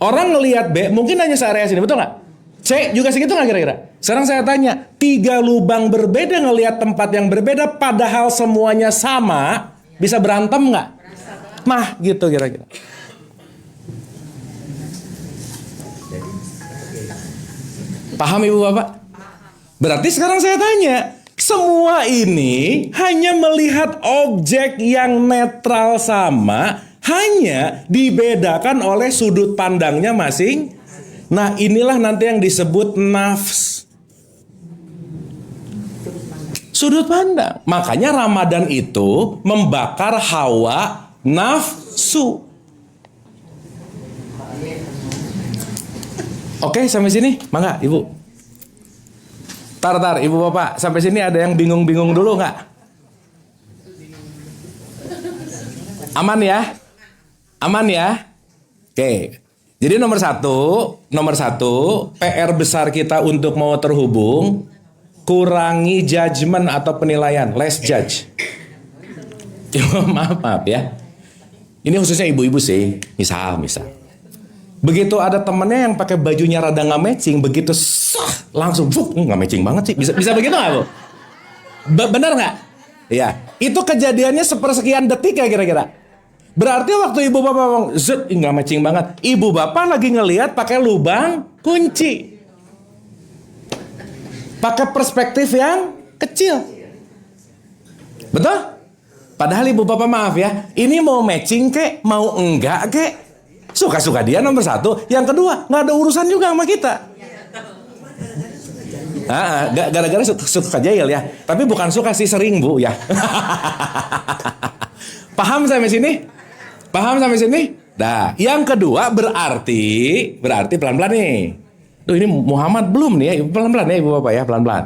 Orang ngelihat B mungkin hanya searea sini, betul nggak? C juga segitu nggak kira-kira? Sekarang saya tanya, 3 lubang berbeda ngelihat tempat yang berbeda, padahal semuanya sama, bisa berantem nggak? Nah, gitu kira-kira. Paham Ibu Bapak? Berarti sekarang saya tanya, semua ini hanya melihat objek yang netral sama, hanya dibedakan oleh sudut pandangnya masing. Nah, inilah nanti yang disebut nafs. Sudut pandang. Makanya Ramadan itu membakar hawa nafsu. Oke, sampai sini, mangga Ibu. Tar, Ibu Bapak, sampai sini ada yang bingung-bingung dulu nggak? Aman ya? Aman ya? Oke. Jadi nomor satu, PR besar kita untuk mau terhubung, kurangi judgement atau penilaian, less judge. Maaf ya. Ini khususnya ibu-ibu sih, misal. Begitu ada temennya yang pakai bajunya rada nggak matching, begitu langsung nggak matching banget sih. Bisa begitu nggak Bu? Benar nggak? Ya, itu kejadiannya sepersekian detik ya kira-kira. Berarti waktu ibu bapak ngomong, nggak matching banget. Ibu bapak lagi ngelihat pakai lubang kunci, pakai perspektif yang kecil. Betul? Padahal ibu bapak maaf ya, ini mau matching kek, mau enggak kek, suka-suka dia nomor satu. Yang kedua, nggak ada urusan juga sama kita. Gara-gara suka jahil ya. Tapi bukan suka sih, sering bu ya. Paham sampai sini? Paham sampai sini? Nah, yang kedua berarti pelan-pelan nih. Tuh ini Muhammad belum nih ya, pelan-pelan ya ibu bapak ya, pelan-pelan.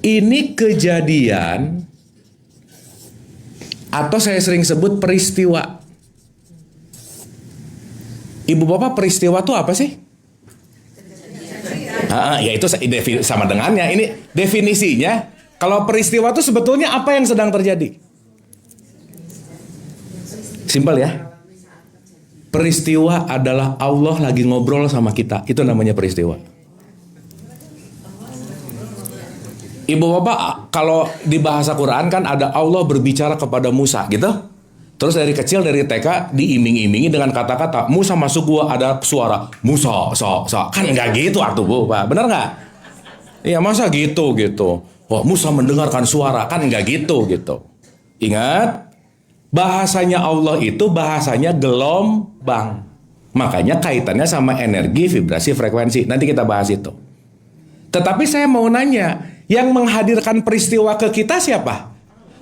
Ini kejadian atau saya sering sebut peristiwa. Ibu bapak, peristiwa itu apa sih? Ya itu sama dengannya. Ini definisinya. Kalau peristiwa itu sebetulnya apa yang sedang terjadi? Simpel ya. Peristiwa adalah Allah lagi ngobrol sama kita. Itu namanya peristiwa. Ibu bapak, kalau di bahasa Quran kan ada Allah berbicara kepada Musa gitu. Terus dari kecil, dari TK diiming-imingi dengan kata-kata, Musa masuk gua, ada suara Musa, kan nggak gitu atuh bu, Pak. Bener nggak? Iya, masa gitu. Wah, Musa mendengarkan suara, kan nggak gitu. Ingat, bahasanya Allah itu bahasanya gelombang. Makanya kaitannya sama energi, vibrasi, frekuensi. Nanti kita bahas itu. Tetapi saya mau nanya, yang menghadirkan peristiwa ke kita siapa?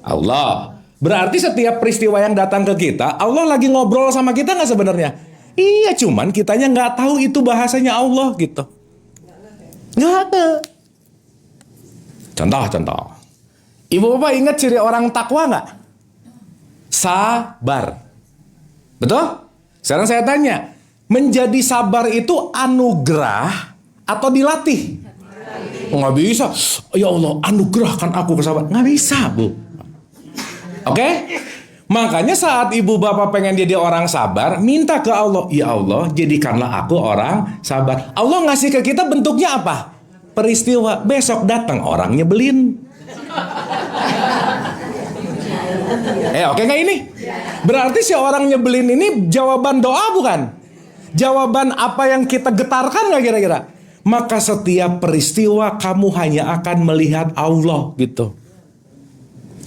Allah. Berarti setiap peristiwa yang datang ke kita, Allah lagi ngobrol sama kita nggak sebenarnya? Iya, cuman kitanya nggak tahu itu bahasanya Allah gitu. Nggak ada. Contoh. Ibu bapak ingat ciri orang takwa nggak? Sabar. Betul? Sekarang saya tanya, menjadi sabar itu anugerah atau dilatih? Nggak bisa. Ya Allah, anugerahkan aku kesabaran. Nggak bisa, bu. Oke? Makanya saat ibu bapak pengen jadi orang sabar, minta ke Allah, ya Allah, jadikanlah aku orang sabar. Allah ngasih ke kita bentuknya apa? Peristiwa. Besok datang orang nyebelin. Oke nggak ini? Berarti si orang nyebelin ini jawaban doa bukan? Jawaban apa yang kita getarkan nggak kira-kira? Maka setiap peristiwa kamu hanya akan melihat Allah gitu.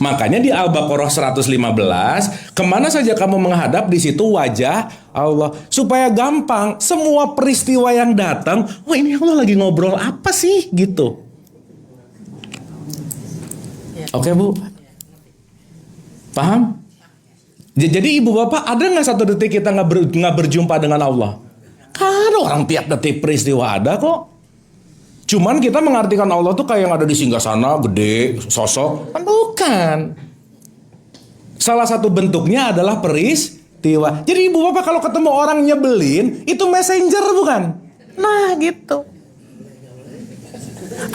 Makanya di Al-Baqarah 115, kemana saja kamu menghadap, di situ wajah Allah. Supaya gampang, semua peristiwa yang datang, wah ini Allah lagi ngobrol apa sih gitu. Oke bu, paham? Jadi ibu bapak, ada nggak satu detik kita nggak berjumpa dengan Allah? Kan orang tiap detik peristiwa ada kok. Cuman kita mengartikan Allah tuh kayak yang ada di singgasana, gede, sosok. Kan bukan. Salah satu bentuknya adalah peristiwa. Jadi ibu bapak kalau ketemu orang nyebelin, itu messenger bukan? Nah gitu.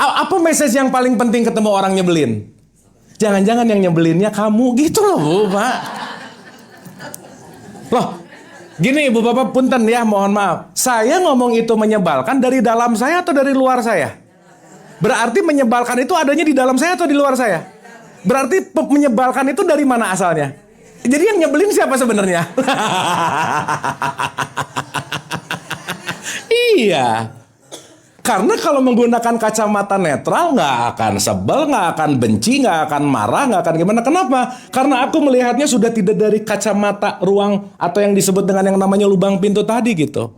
Apa message yang paling penting ketemu orang nyebelin? Jangan-jangan yang nyebelinnya kamu gitu loh bu, Pak. Loh, gini ibu bapak punten ya, mohon maaf. Saya ngomong itu menyebalkan dari dalam saya atau dari luar saya? Berarti menyebalkan itu adanya di dalam saya atau di luar saya? Berarti menyebalkan itu dari mana asalnya? Jadi yang nyebelin siapa sebenarnya? Iya. Karena kalau menggunakan kacamata netral nggak akan sebel, nggak akan benci, nggak akan marah, nggak akan gimana. Kenapa? Karena aku melihatnya sudah tidak dari kacamata ruang atau yang disebut dengan yang namanya lubang pintu tadi gitu.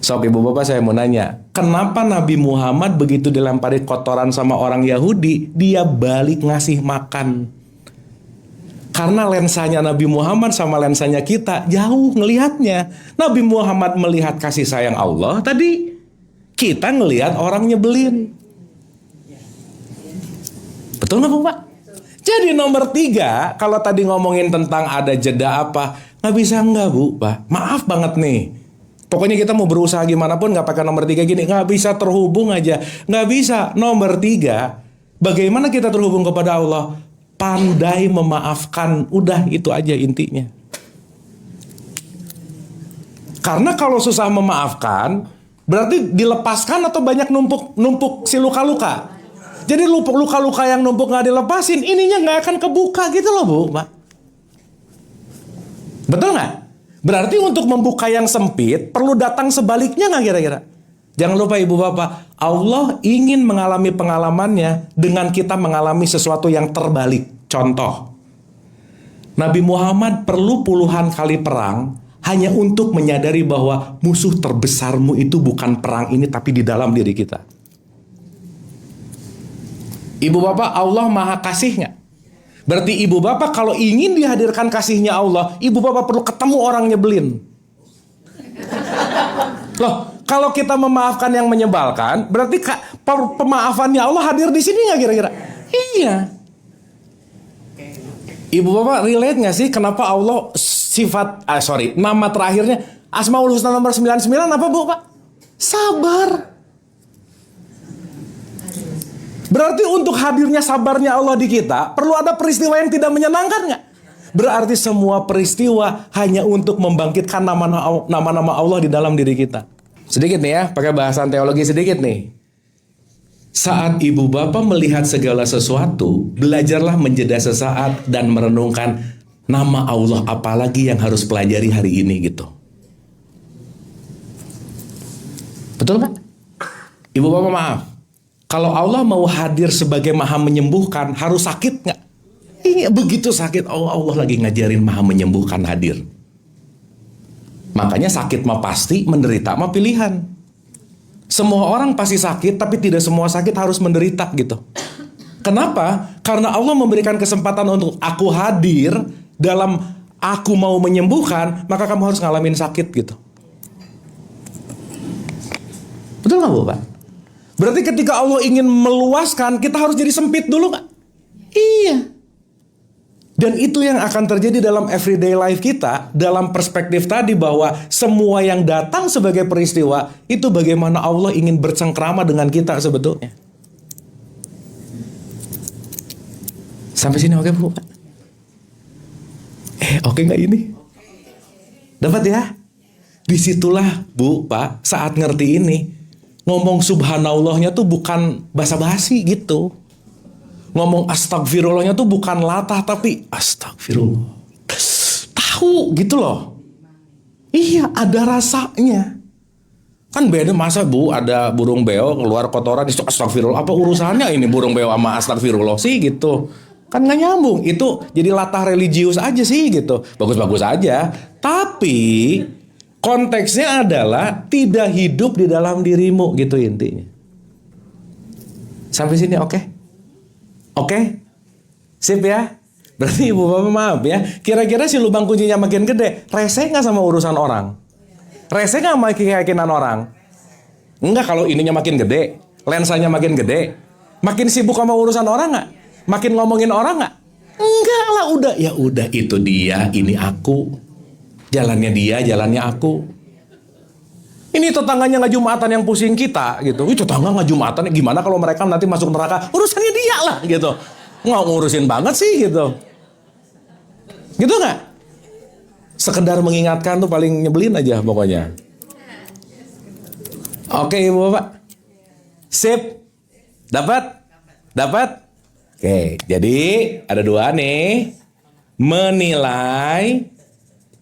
Sok ibu bapak saya mau nanya, kenapa Nabi Muhammad begitu dilempari kotoran sama orang Yahudi, dia balik ngasih makan? Karena lensanya Nabi Muhammad sama lensanya kita jauh ngelihatnya. Nabi Muhammad melihat kasih sayang Allah tadi. Kita ngelihat orang nyebelin. Betul nggak Bu Pak? Jadi nomor 3, kalau tadi ngomongin tentang ada jeda apa, nggak bisa nggak Bu Pak? Maaf banget nih. Pokoknya kita mau berusaha gimana pun nggak pakai nomor 3 gini, nggak bisa terhubung aja. Nggak bisa. Nomor 3, bagaimana kita terhubung kepada Allah? Pandai memaafkan. Udah itu aja intinya. Karena kalau susah memaafkan, berarti dilepaskan atau banyak numpuk si luka-luka. Jadi luka-luka yang numpuk nggak dilepasin, ininya nggak akan kebuka gitu loh Bu, Pak. Betul nggak? Berarti untuk membuka yang sempit perlu datang sebaliknya nggak kira-kira? Jangan lupa ibu bapak, Allah ingin mengalami pengalamannya dengan kita mengalami sesuatu yang terbalik. Contoh, Nabi Muhammad perlu puluhan kali perang hanya untuk menyadari bahwa musuh terbesarmu itu bukan perang ini tapi di dalam diri kita. Ibu bapak, Allah maha kasih nggak? Berarti ibu bapak kalau ingin dihadirkan kasihnya Allah, ibu bapak perlu ketemu orang nyebelin. Loh, kalau kita memaafkan yang menyebalkan, berarti pemaafannya Allah hadir di sini nggak kira-kira? Iya. Ibu bapak relate nggak sih kenapa Allah nama terakhirnya Asmaul Husna nomor 99 apa bu pak? Sabar. Berarti untuk hadirnya sabarnya Allah di kita perlu ada peristiwa yang tidak menyenangkan nggak? Berarti semua peristiwa hanya untuk membangkitkan nama-nama Allah di dalam diri kita. Sedikit nih ya, pakai bahasan teologi sedikit nih. Saat ibu bapak melihat segala sesuatu, belajarlah menjeda sesaat dan merenungkan nama Allah apalagi yang harus pelajari hari ini gitu. Betul kan? Ibu bapak maaf. Kalau Allah mau hadir sebagai maha menyembuhkan, harus sakit nggak? Iya, begitu sakit, Allah lagi ngajarin maha menyembuhkan hadir. Makanya sakit mah pasti, menderita mah pilihan. Semua orang pasti sakit, tapi tidak semua sakit harus menderita gitu. Kenapa? Karena Allah memberikan kesempatan untuk aku hadir dalam aku mau menyembuhkan, maka kamu harus ngalamin sakit gitu. Betul nggak Bu Pak? Berarti ketika Allah ingin meluaskan, kita harus jadi sempit dulu nggak? Iya. Dan itu yang akan terjadi dalam everyday life kita, dalam perspektif tadi bahwa semua yang datang sebagai peristiwa, itu bagaimana Allah ingin bercengkrama dengan kita sebetulnya. Sampai sini oke Bu? Oke nggak ini? Dapat ya? Disitulah Bu, Pak, saat ngerti ini, ngomong subhanallahnya tuh bukan basa-basi gitu. Ngomong astagfirullahnya tuh bukan latah, tapi astagfirullah. Tahu gitu loh. Iya, ada rasanya. Kan beda masa Bu, ada burung beo keluar kotoran, itu astagfirullah. Apa urusannya ini burung beo sama astagfirullah sih gitu. Kan nggak nyambung. Itu jadi latah religius aja sih gitu. Bagus-bagus aja. Tapi konteksnya adalah tidak hidup di dalam dirimu gitu intinya. Sampai sini oke? Oke? Sip ya? Berarti ibu bapak maaf ya. Kira-kira si lubang kuncinya makin gede, rese nggak sama urusan orang? Rese nggak sama keyakinan orang? Enggak, kalau ininya makin gede, lensanya makin gede, makin sibuk sama urusan orang nggak? Makin ngomongin orang nggak? Enggak lah, udah. Ya udah, itu dia, ini aku. Jalannya dia, jalannya aku. Ini tetangganya nggak Jumatan yang pusing kita gitu. Itu tetangga nggak Jumatan, gimana kalau mereka nanti masuk neraka? Urusannya dia lah gitu. Nggak ngurusin banget sih gitu. Gitu nggak? Sekedar mengingatkan tuh paling nyebelin aja pokoknya. Oke ibu bapak. Sip. Dapat? Dapat? Oke, jadi ada dua nih. Menilai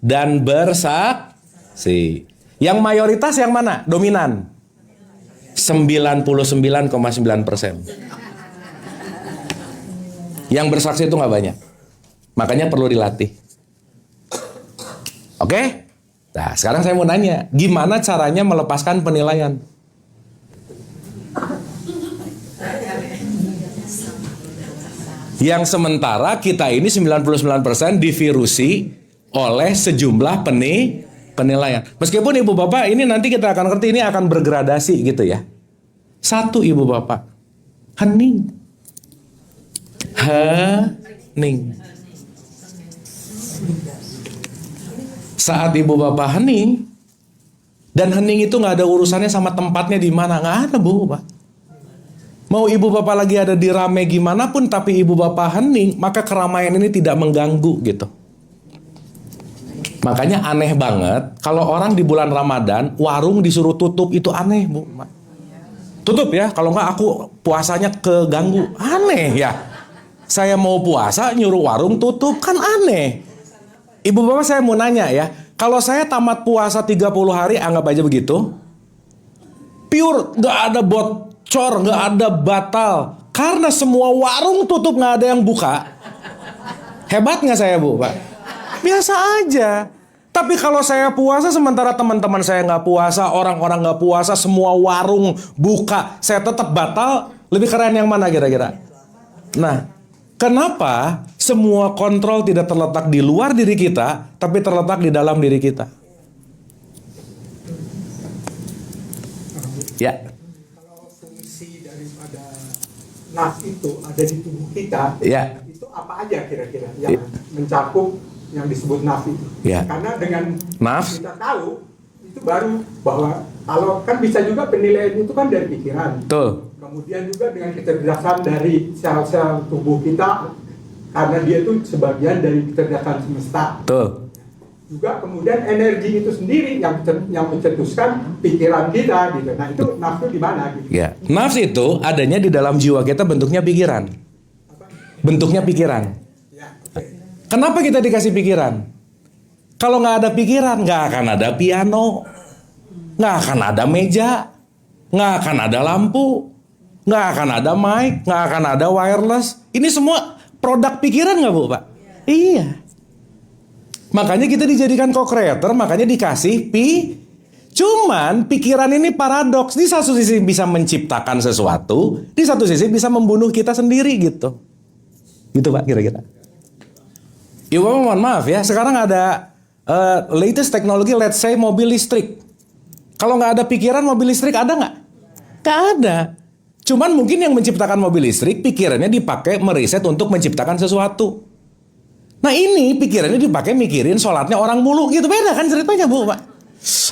dan bersaksi. Yang mayoritas yang mana? Dominan. 99,9%. Yang bersaksi itu nggak banyak. Makanya perlu dilatih. Oke? Nah, sekarang saya mau nanya, gimana caranya melepaskan penilaian? Yang sementara kita ini 99% divirusi oleh sejumlah penilaian. Meskipun ibu bapak ini nanti kita akan ngerti ini akan bergradasi gitu ya. Satu ibu bapak, hening. Hening. Saat ibu bapak hening, dan hening itu nggak ada urusannya sama tempatnya di mana, nggak ada bu bapak. Mau ibu bapak lagi ada di rame gimana pun, tapi ibu bapak hening, maka keramaian ini tidak mengganggu gitu. Makanya aneh banget kalau orang di bulan Ramadan warung disuruh tutup, itu aneh bu. Tutup ya, kalau nggak aku puasanya keganggu. Aneh ya. Saya mau puasa nyuruh warung tutup, kan aneh. Ibu bapak saya mau nanya ya, kalau saya tamat puasa 30 hari, anggap aja begitu, pure, nggak ada bocor, nggak ada batal. Karena semua warung tutup, nggak ada yang buka. Hebat nggak saya, Bu, Pak? Biasa aja. Tapi kalau saya puasa sementara teman-teman saya nggak puasa, orang-orang nggak puasa, semua warung buka, saya tetap batal, lebih keren yang mana kira-kira? Nah, kenapa semua kontrol tidak terletak di luar diri kita, tapi terletak di dalam diri kita? Ya. Kalau fungsi daripada nafs itu ada di tubuh kita, Ya. itu apa aja kira-kira yang mencakup yang disebut nafs itu? Ya. Karena dengan Nafs. kita tahu itu baru bahwa kalau kan bisa juga penilaian itu kan dari pikiran. Tuh. Kemudian juga dengan kecerdasan dari sel-sel tubuh kita, karena dia itu sebagian dari kecerdasan semesta. Tuh. Juga kemudian energi itu sendiri yang mencetuskan pikiran kita gitu. Nah itu nafsu di mana gitu? Ya. Nafs itu adanya di dalam jiwa kita, bentuknya pikiran. Bentuknya pikiran. Ya, oke. Kenapa kita dikasih pikiran? Kalau nggak ada pikiran, nggak akan ada piano, nggak akan ada meja, nggak akan ada lampu, nggak akan ada mic, nggak akan ada wireless. Ini semua produk pikiran nggak, Bu, Pak? Iya. Makanya kita dijadikan co-creator, makanya dikasih Cuman pikiran ini paradoks. Di satu sisi bisa menciptakan sesuatu, di satu sisi bisa membunuh kita sendiri gitu. Gitu, Pak, kira-kira. Ya, mohon maaf ya, sekarang ada latest teknologi, let's say mobil listrik. Kalau nggak ada pikiran, mobil listrik ada nggak? Nggak ada. Cuman mungkin yang menciptakan mobil listrik, pikirannya dipakai meriset untuk menciptakan sesuatu. Nah ini pikirannya dipakai mikirin sholatnya orang mulu gitu. Beda kan ceritanya, Bu, Pak?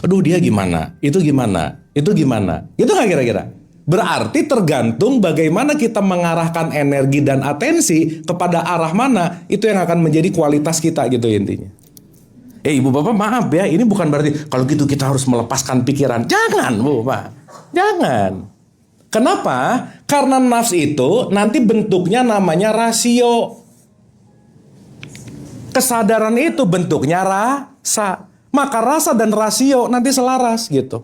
Aduh, dia gimana? Itu gimana? Itu gimana? Itu nggak kira-kira? Berarti tergantung bagaimana kita mengarahkan energi dan atensi kepada arah mana, itu yang akan menjadi kualitas kita gitu intinya. Ibu bapak maaf ya, ini bukan berarti kalau gitu kita harus melepaskan pikiran. Jangan, Bu, Pak. Jangan. Kenapa? Karena nafs itu nanti bentuknya namanya rasio. Kesadaran itu bentuknya rasa. Maka rasa dan rasio nanti selaras gitu.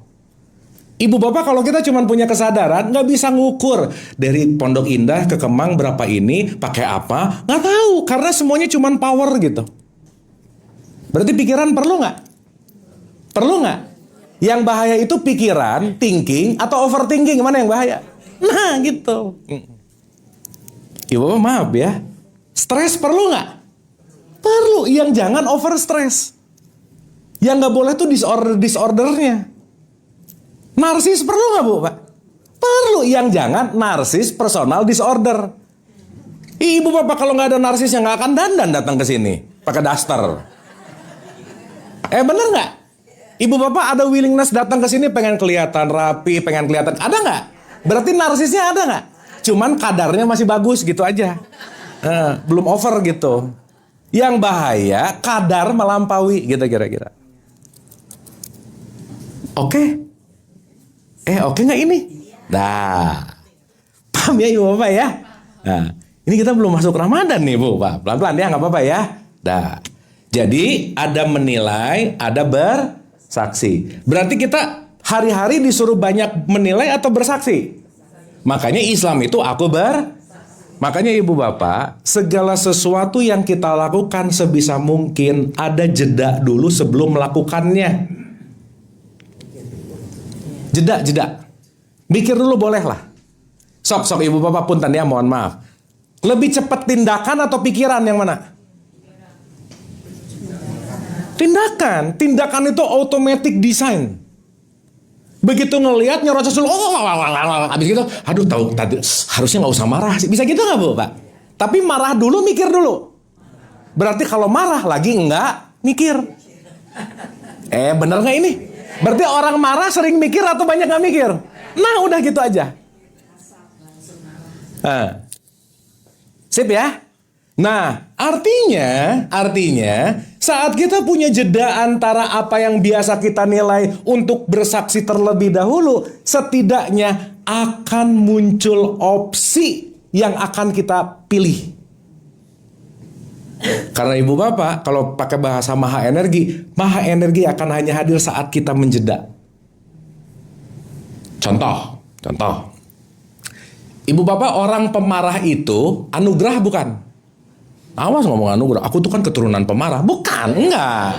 Ibu bapak kalau kita cuma punya kesadaran, nggak bisa ngukur dari Pondok Indah ke Kemang berapa ini, pakai apa, nggak tahu karena semuanya cuma power gitu. Berarti pikiran perlu nggak? Perlu nggak? Yang bahaya itu pikiran, thinking atau overthinking, mana yang bahaya? Nah gitu. Ibu bapak maaf ya, stres perlu nggak? Perlu. Yang jangan over stress. Yang nggak boleh tuh disordernya. Narsis perlu nggak, Bu, Pak? Perlu. Yang jangan narsis personal disorder. Ibu bapak kalau nggak ada narsis yang nggak akan dandan datang ke sini pakai daster. Bener nggak? Ibu bapak ada willingness datang ke sini pengen kelihatan rapi, pengen kelihatan, ada nggak? Berarti narsisnya ada nggak? Cuman kadarnya masih bagus gitu aja. Belum over gitu. Yang bahaya kadar melampaui gitu kira-kira. Oke. Oke nggak ini? Nah, paham ya Ibu Bapak ya? Nah, ini kita belum masuk Ramadan nih, Bu, Pak. Pelan-pelan ya, nggak apa-apa ya. Nah, jadi ada menilai, ada bersaksi. Berarti kita hari-hari disuruh banyak menilai atau bersaksi. Makanya Islam itu Makanya Ibu Bapak, segala sesuatu yang kita lakukan sebisa mungkin ada jeda dulu sebelum melakukannya. Jeda. Mikir dulu boleh lah. Sok Ibu Bapak punten ya, mohon maaf. Lebih cepat tindakan atau pikiran yang mana? Tindakan. Tindakan itu automatic design. Begitu ngelihat nyerocos dulu, habis gitu, aduh tahu tadi harusnya nggak usah marah sih. Bisa gitu nggak, Bu, Pak? Tapi marah dulu, mikir dulu. Berarti kalau marah lagi nggak mikir. Bener nggak ini? Berarti orang marah sering mikir atau banyak nggak mikir? Nah, udah gitu aja. Sip ya? Nah, artinya saat kita punya jeda antara apa yang biasa kita nilai untuk bersaksi terlebih dahulu, setidaknya akan muncul opsi yang akan kita pilih. Karena Ibu Bapak, kalau pakai bahasa maha energi akan hanya hadir saat kita menjeda. Contoh. Ibu bapak, orang pemarah itu anugerah bukan? Awas ngomong anugerah, aku tuh kan keturunan pemarah. Bukan, enggak.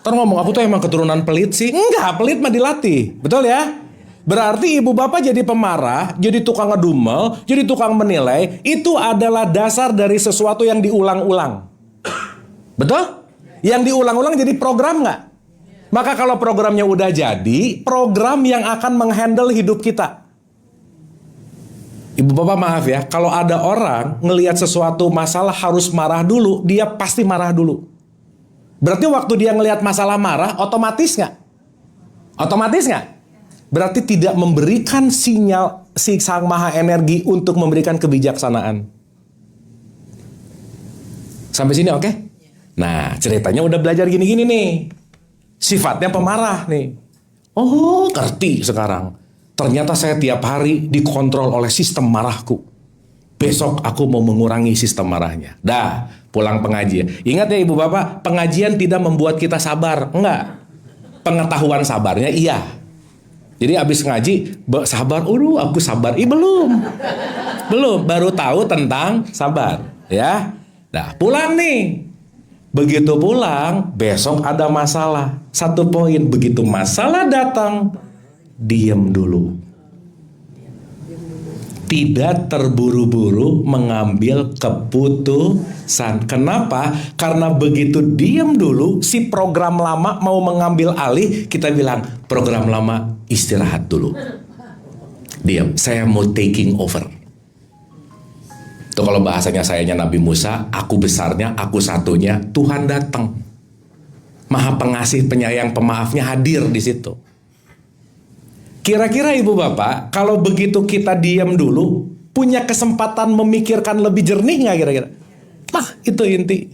Ntar ngomong aku tuh emang keturunan pelit sih. Enggak, pelit mah dilatih. Betul ya? Berarti ibu bapak jadi pemarah, jadi tukang ngedumel, jadi tukang menilai, itu adalah dasar dari sesuatu yang diulang-ulang. Betul? Yang diulang-ulang jadi program nggak? Maka kalau programnya udah jadi, program yang akan menghandle hidup kita. Ibu bapak maaf ya, kalau ada orang ngelihat sesuatu masalah harus marah dulu, dia pasti marah dulu. Berarti waktu dia ngelihat masalah marah, otomatis nggak? Otomatis nggak? Berarti tidak memberikan sinyal si Sang Maha Energi untuk memberikan kebijaksanaan. Sampai sini oke? Nah, ceritanya udah belajar gini-gini nih. Sifatnya pemarah nih. Oh, ngerti sekarang. Ternyata saya tiap hari dikontrol oleh sistem marahku. Besok aku mau mengurangi sistem marahnya. Dah, pulang pengajian. Ingat ya ibu bapak, pengajian tidak membuat kita sabar. Enggak. Pengetahuan sabarnya iya. Jadi abis ngaji, sabar. Aku sabar. Belum. Baru tahu tentang sabar. Ya. Nah, pulang nih. Begitu pulang, besok ada masalah. 1 poin, begitu masalah datang, diam dulu. Tidak terburu-buru mengambil keputusan. Kenapa? Karena begitu diam dulu, si program lama mau mengambil alih, kita bilang, program lama istirahat dulu. Diam, saya mau taking over. Itu kalau bahasanya sayanya Nabi Musa, aku besarnya, aku satunya, Tuhan datang. Maha pengasih, penyayang, pemaafnya hadir di situ. Kira-kira ibu bapak, kalau begitu kita diam dulu, punya kesempatan memikirkan lebih jernih nggak kira-kira? Nah, itu inti.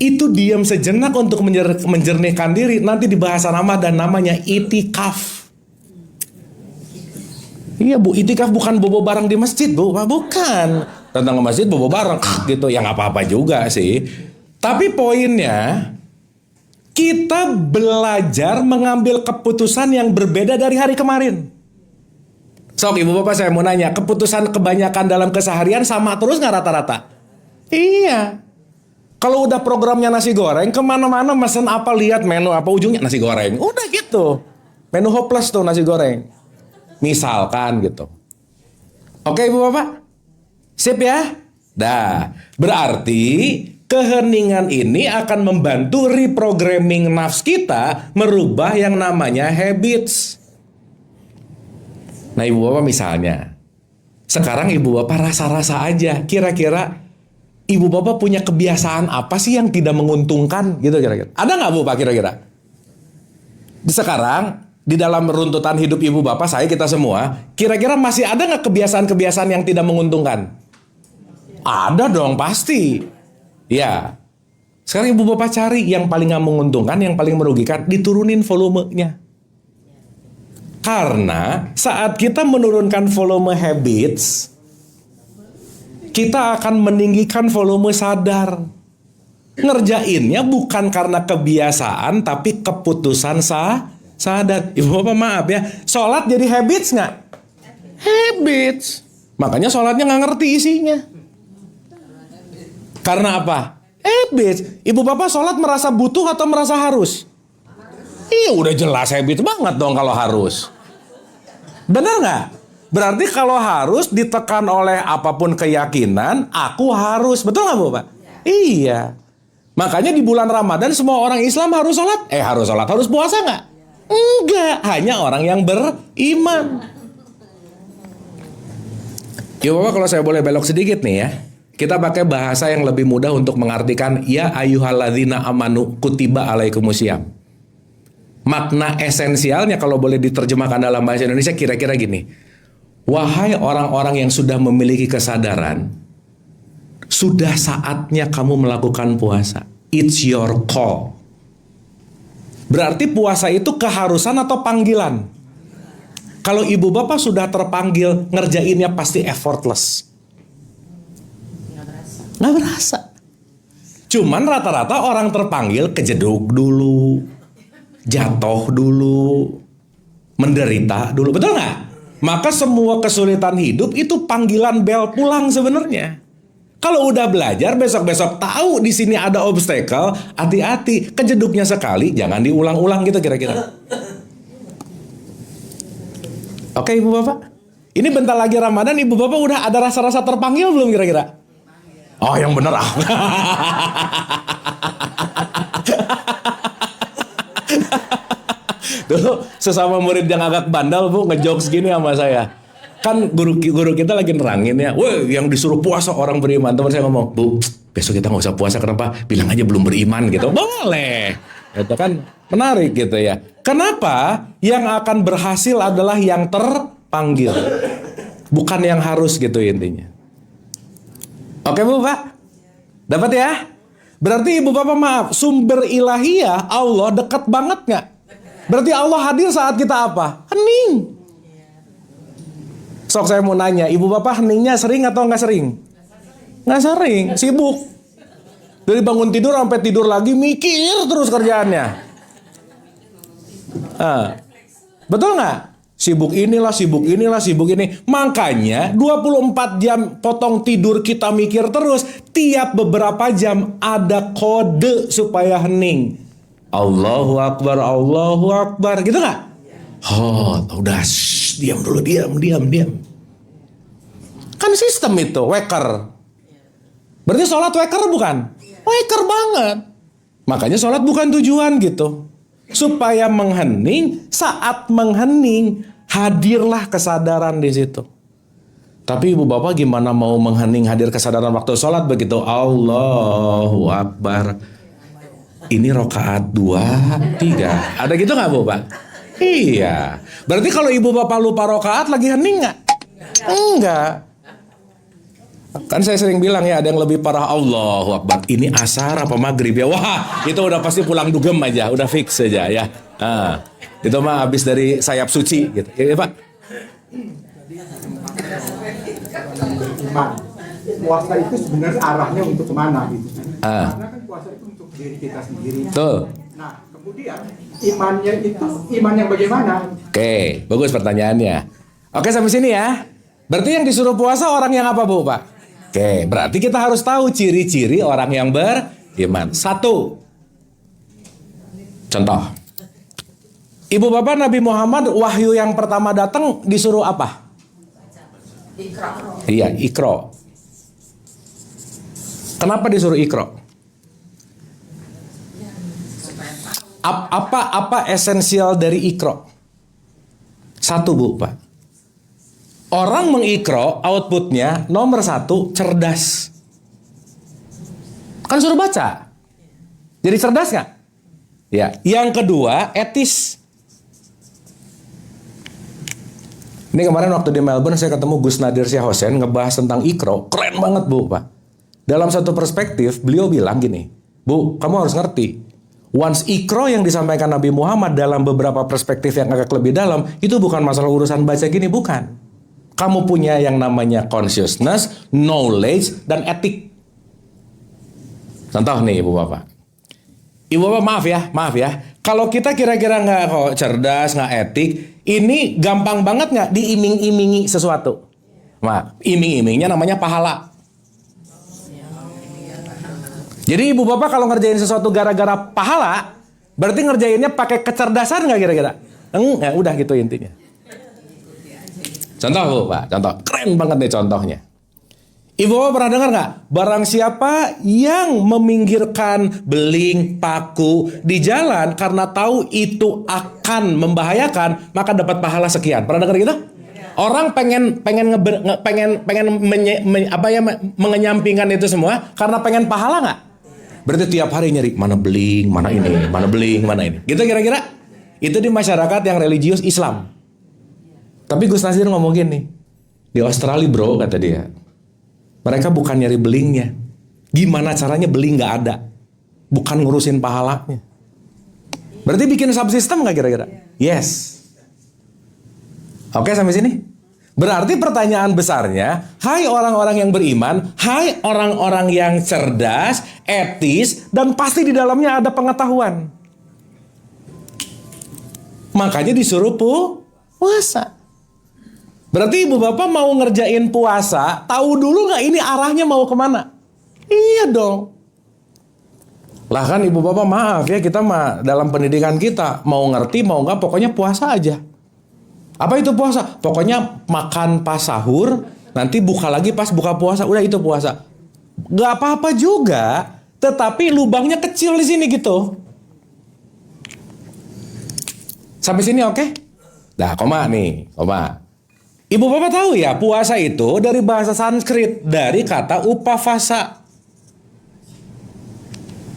Itu diam sejenak untuk menjernihkan diri. Nanti di bahasa Ramadan namanya itikaf. Iya bu, itikaf bukan bobo bareng di masjid bu, bukan. Datang ke masjid bobo bareng, gitu. Ya nggak apa-apa juga sih. Tapi poinnya, kita belajar mengambil keputusan yang berbeda dari hari kemarin. Sok ibu bapak saya mau nanya, keputusan kebanyakan dalam keseharian sama terus nggak rata-rata? Iya. Kalau udah programnya nasi goreng, kemana-mana mesen apa, lihat menu apa, ujungnya nasi goreng. Udah gitu. Menu hopeless tuh nasi goreng. Misalkan gitu. Oke ibu bapak? Sip ya? Dah. Berarti keheningan ini akan membantu reprogramming nafs kita merubah yang namanya habits. Nah ibu bapak misalnya, sekarang ibu bapak rasa-rasa aja, kira-kira ibu bapak punya kebiasaan apa sih yang tidak menguntungkan gitu kira-kira? Ada nggak bu pak kira-kira? Sekarang di dalam runtutan hidup ibu bapak saya, kita semua, kira-kira masih ada nggak kebiasaan-kebiasaan yang tidak menguntungkan? Ada dong pasti. Ya. Sekarang ibu bapak cari yang paling nggak menguntungkan, yang paling merugikan, diturunin volumenya. Karena saat kita menurunkan volume habits, kita akan meninggikan volume sadar. Ngerjainnya bukan karena kebiasaan, tapi keputusan sadar. Ibu bapak maaf ya, sholat jadi habits nggak? Habits. Makanya sholatnya nggak ngerti isinya. Karena apa? Habits. Ibu bapak sholat merasa butuh atau merasa harus? Iya udah jelas habits banget dong kalau harus. Benar nggak? Berarti kalau harus ditekan oleh apapun keyakinan, aku harus. Betul nggak bu pak? Iya. Makanya di bulan Ramadan semua orang Islam harus sholat. Harus sholat, harus puasa nggak? Enggak, hanya orang yang beriman. Ya bapak, kalau saya boleh belok sedikit nih ya, kita pakai bahasa yang lebih mudah untuk mengartikan ya ayyuhalladzina amanu kutiba alaikumusiyam. Makna esensialnya kalau boleh diterjemahkan dalam bahasa Indonesia kira-kira gini. Wahai orang-orang yang sudah memiliki kesadaran, sudah saatnya kamu melakukan puasa. It's your call. Berarti puasa itu keharusan atau panggilan? Kalau ibu bapak sudah terpanggil, ngerjainnya pasti effortless. Nggak berasa. Cuman rata-rata orang terpanggil kejeduk dulu, jatuh dulu, menderita dulu, betul nggak? Maka semua kesulitan hidup itu panggilan bel pulang sebenarnya. Kalau udah belajar besok-besok tahu di sini ada obstacle, hati-hati, kejeduknya sekali, jangan diulang-ulang gitu kira-kira. Oke ibu bapak, ini bentar lagi Ramadan, ibu bapak udah ada rasa-rasa terpanggil belum kira-kira? Oh yang bener ah. Dulu sesama murid yang agak bandel bu ngejokes gini sama saya. Kan guru kita lagi nerangin ya, woi yang disuruh puasa orang beriman. Teman saya ngomong, bu besok kita nggak usah puasa, kenapa? Bilang aja belum beriman gitu. Boleh, itu kan menarik gitu ya. Kenapa? Yang akan berhasil adalah yang terpanggil, bukan yang harus gitu intinya. Oke bu pak, dapat ya? Berarti ibu bapak maaf, sumber ilahiyah Allah dekat banget nggak? Berarti Allah hadir saat kita apa? Hening. Sok saya mau nanya, ibu bapak heningnya sering atau nggak sering? Nggak sering, sibuk. Dari bangun tidur sampai tidur lagi mikir terus kerjaannya. Betul nggak? Sibuk inilah, sibuk inilah, sibuk ini. Makanya 24 jam potong tidur kita mikir terus. Tiap beberapa jam ada kode supaya hening. Allahu Akbar, Allahu Akbar. Gitu nggak? Oh, udah. Diam dulu, diam. Kan sistem itu, waker. Berarti sholat waker bukan? Waker banget. Makanya sholat bukan tujuan gitu. Supaya menghening, saat menghening, hadirlah kesadaran di situ. Tapi ibu bapak gimana mau menghening hadir kesadaran waktu sholat begitu? Allahu Akbar. Ini rokaat 2, 3. Ada gitu nggak bu pak? Iya. Berarti kalau ibu bapak lupa rokaat lagi hening nggak? Enggak. Kan saya sering bilang ya, ada yang lebih parah. Allahu Akbar. Ini asar apa maghrib ya? Wah, itu udah pasti pulang dugem aja, udah fix aja ya. Itu mah habis dari sayap suci gitu. Ya pak. Iman. Puasa itu sebenarnya arahnya untuk kemana gitu? Karena kan puasa itu untuk diri kita sendiri. Tuh. Nah, kemudian imannya itu iman yang bagaimana? Oke, bagus pertanyaannya. Oke, sampai sini ya. Berarti yang disuruh puasa orang yang apa, Bu, Pak? Oke, berarti kita harus tahu ciri-ciri orang yang beriman. 1. Contoh. Ibu bapak Nabi Muhammad wahyu yang pertama datang disuruh apa? Ikra. Iya, Iqra. Kenapa disuruh Iqra? Apa esensial dari Iqra? 1 Bu, Pak. Orang mengikro, outputnya nomor 1 cerdas. Kan suruh baca. Jadi cerdas nggak? Ya. Yang kedua etis. Ini kemarin waktu di Melbourne saya ketemu Gus Nadir Syah Hussein ngebahas tentang ikro. Keren banget Bu, Pak. Dalam satu perspektif beliau bilang gini, Bu, kamu harus ngerti. Once ikro yang disampaikan Nabi Muhammad dalam beberapa perspektif yang agak lebih dalam, itu bukan masalah urusan baca gini, bukan. Kamu punya yang namanya consciousness, knowledge, dan etik. Contoh nih Ibu Bapak. Ibu Bapak maaf ya. Kalau kita kira-kira nggak kok cerdas, nggak etik, ini gampang banget nggak diiming-imingi sesuatu. Nah, iming-imingnya namanya pahala. Jadi Ibu Bapak kalau ngerjain sesuatu gara-gara pahala, berarti ngerjainnya pakai kecerdasan nggak kira-kira? Ya udah gitu intinya. Contoh Bu, Pak. Contoh. Keren banget nih contohnya. Ibu Bapak pernah dengar nggak? Barang siapa yang meminggirkan beling, paku di jalan karena tahu itu akan membahayakan, maka dapat pahala sekian. Pernah dengar gitu? Orang pengen mengenyampingkan itu semua karena pengen pahala nggak? Berarti tiap hari nyari mana beling, mana ini, mana beling, mana ini. Gitu kira-kira? Itu di masyarakat yang religius Islam. Tapi Gus Nazir ngomong gini, di Australia bro, kata dia, mereka bukan nyari belingnya. Gimana caranya beling nggak ada? Bukan ngurusin pahalanya. Berarti bikin subsistem nggak kira-kira? Yes. Oke sampai sini? Berarti pertanyaan besarnya, hai orang-orang yang beriman, hai orang-orang yang cerdas, etis, dan pasti di dalamnya ada pengetahuan. Makanya disuruh Puasa. Berarti ibu bapak mau ngerjain puasa, tahu dulu nggak ini arahnya mau kemana? Iya dong. Lah kan ibu bapak maaf ya, kita mah dalam pendidikan kita mau ngerti mau nggak pokoknya puasa aja. Apa itu puasa? Pokoknya makan pas sahur, nanti buka lagi pas buka puasa, udah itu puasa. Gak apa-apa juga, tetapi lubangnya kecil di sini gitu. Sampai sini oke? Nah, koma nih, koma. Ibu bapak tahu ya, puasa itu dari bahasa Sanskrit, dari kata upavasa.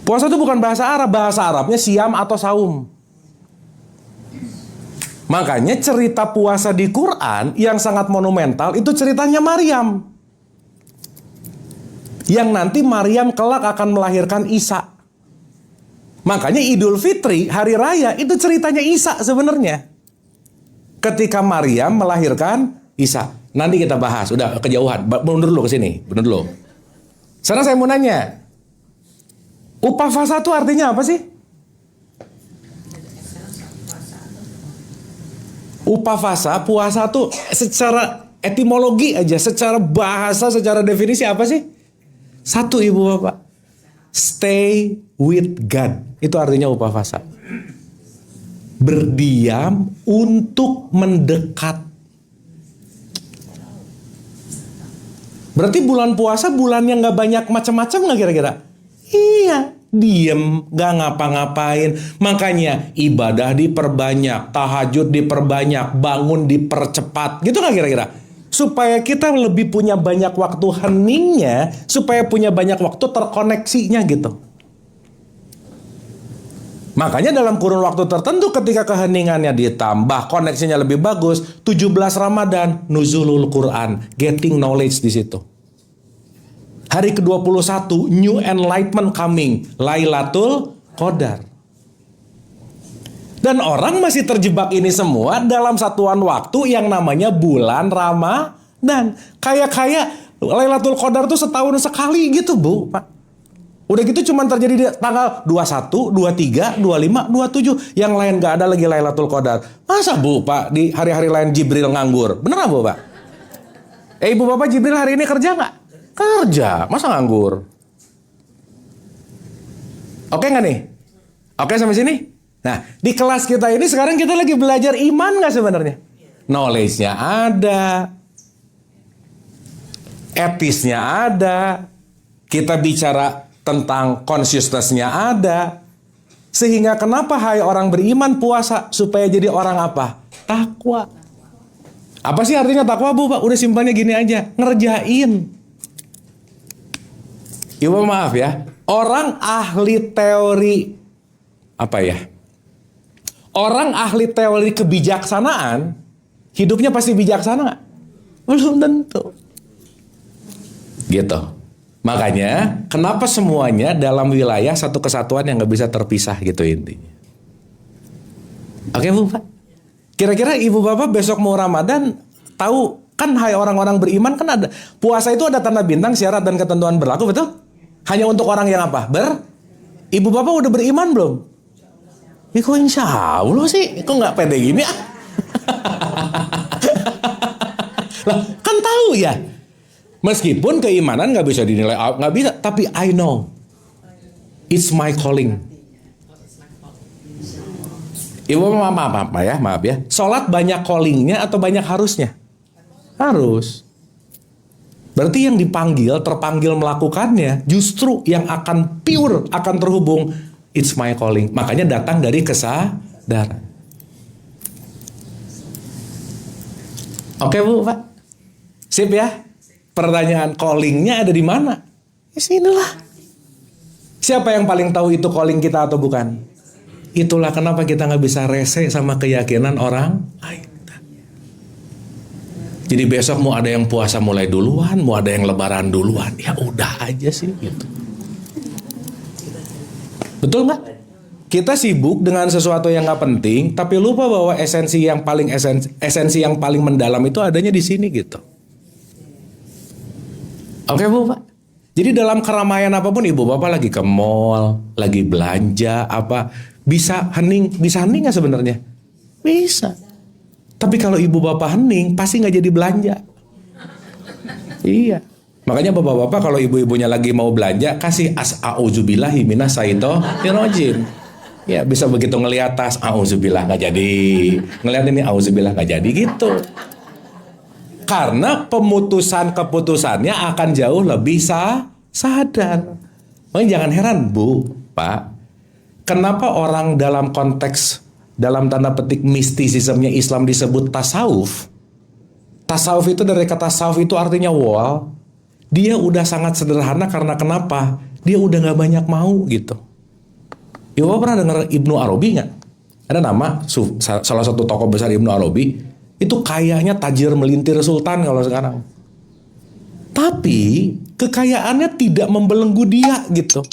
Puasa itu bukan bahasa Arab, bahasa Arabnya siam atau saum. Makanya cerita puasa di Quran yang sangat monumental itu ceritanya Maryam. Yang nanti Maryam kelak akan melahirkan Isa. Makanya Idul Fitri, hari raya, itu ceritanya Isa sebenarnya. Ketika Maryam melahirkan Isa. Nanti kita bahas, udah kejauhan. Mundur dulu ke sini, mundur dulu. Sekarang saya mau nanya. Upavasa itu artinya apa sih? Upavasa, puasa tuh secara etimologi aja, secara bahasa, secara definisi apa sih? Satu ibu bapak, stay with God. Itu artinya upavasa. Berdiam untuk mendekat. Berarti bulan puasa bulan yang gak banyak macam-macam gak kira-kira? Iya. Diem, gak ngapa-ngapain. Makanya ibadah diperbanyak, tahajud diperbanyak, bangun dipercepat. Gitu gak kira-kira? Supaya kita lebih punya banyak waktu heningnya, supaya punya banyak waktu terkoneksinya gitu. Makanya dalam kurun waktu tertentu ketika keheningannya ditambah, koneksinya lebih bagus, 17 Ramadan, nuzulul Quran, getting knowledge di situ. Hari ke-21, New Enlightenment coming, Lailatul Qadar. Dan orang masih terjebak ini semua dalam satuan waktu yang namanya bulan Ramadan. Kayak Lailatul Qadar tuh setahun sekali gitu, Bu, Pak. Udah gitu cuma terjadi di tanggal 21, 23, 25, 27. Yang lain gak ada lagi Lailatul Qadar. Masa, Bu, Pak, di hari-hari lain Jibril nganggur? Bener gak, Bu, Pak? Ibu Bapak Jibril hari ini kerja gak? Kerja, masa nganggur? Oke nggak nih? Oke sampai sini? Nah, di kelas kita ini sekarang kita lagi belajar iman nggak sebenarnya? Knowledge-nya ada, etisnya ada, kita bicara tentang consciousness-nya ada. Sehingga kenapa hai orang beriman puasa? Supaya jadi orang apa? Takwa. Apa sih artinya takwa, Bu, Pak? Udah simpannya gini aja, ngerjain. Ibu maaf ya, orang ahli teori apa ya? Orang ahli teori kebijaksanaan, hidupnya pasti bijaksana nggak? Belum tentu. Gitu. Makanya, kenapa semuanya dalam wilayah satu kesatuan yang nggak bisa terpisah gitu intinya. Oke, Bu, Pak. Kira-kira Ibu Bapak besok mau Ramadan tahu kan hai orang-orang beriman kan ada puasa itu ada tanda bintang, syarat dan ketentuan berlaku, betul? Hanya untuk orang yang apa? Ibu Bapak udah beriman belum? Ya kok insya Allah sih? Kok nggak pede gini? Lah, kan tahu ya. Meskipun keimanan nggak bisa dinilai, nggak bisa. Tapi I know, it's my calling. Ibu maaf ya. Sholat banyak callingnya atau banyak harusnya? Harus. Berarti yang terpanggil melakukannya, justru yang akan pure, akan terhubung, it's my calling. Makanya datang dari kesadaran. Oke, Bu, Pak. Sip ya. Pertanyaan callingnya ada di mana? Di sinilah. Siapa yang paling tahu itu calling kita atau bukan? Itulah kenapa kita nggak bisa rese sama keyakinan orang lain. Jadi besok mau ada yang puasa mulai duluan, mau ada yang lebaran duluan, ya udah aja sih gitu. Betul nggak? Kita sibuk dengan sesuatu yang nggak penting, tapi lupa bahwa esensi yang paling mendalam itu adanya di sini gitu. Oke, Bu, Pak. Jadi dalam keramaian apapun Ibu Bapak lagi ke mall, lagi belanja apa, bisa hening nggak sebenarnya? Bisa. Tapi kalau ibu bapak hening, pasti nggak jadi belanja. Iya. Makanya bapak-bapak kalau ibu-ibunya lagi mau belanja, kasih a'udzubillahi minasyaitonirrajim. Ya, bisa begitu ngelihat tas, a'udzubillah nggak jadi. Ngelihat ini, a'udzubillah nggak jadi gitu. Karena keputusannya akan jauh lebih sadar. Makanya jangan heran, Bu, Pak. Kenapa orang dalam konteks, dalam tanda petik mistisismenya Islam disebut tasawuf? Tasawuf itu dari kata sawuf itu artinya wall. Dia udah sangat sederhana karena kenapa? Dia udah nggak banyak mau gitu. Ibu pernah dengar Ibnu Arabi nggak? Ada nama salah satu tokoh besar Ibnu Arabi. Itu kayaknya tajir melintir sultan kalau sekarang. Tapi kekayaannya tidak membelenggu dia gitu.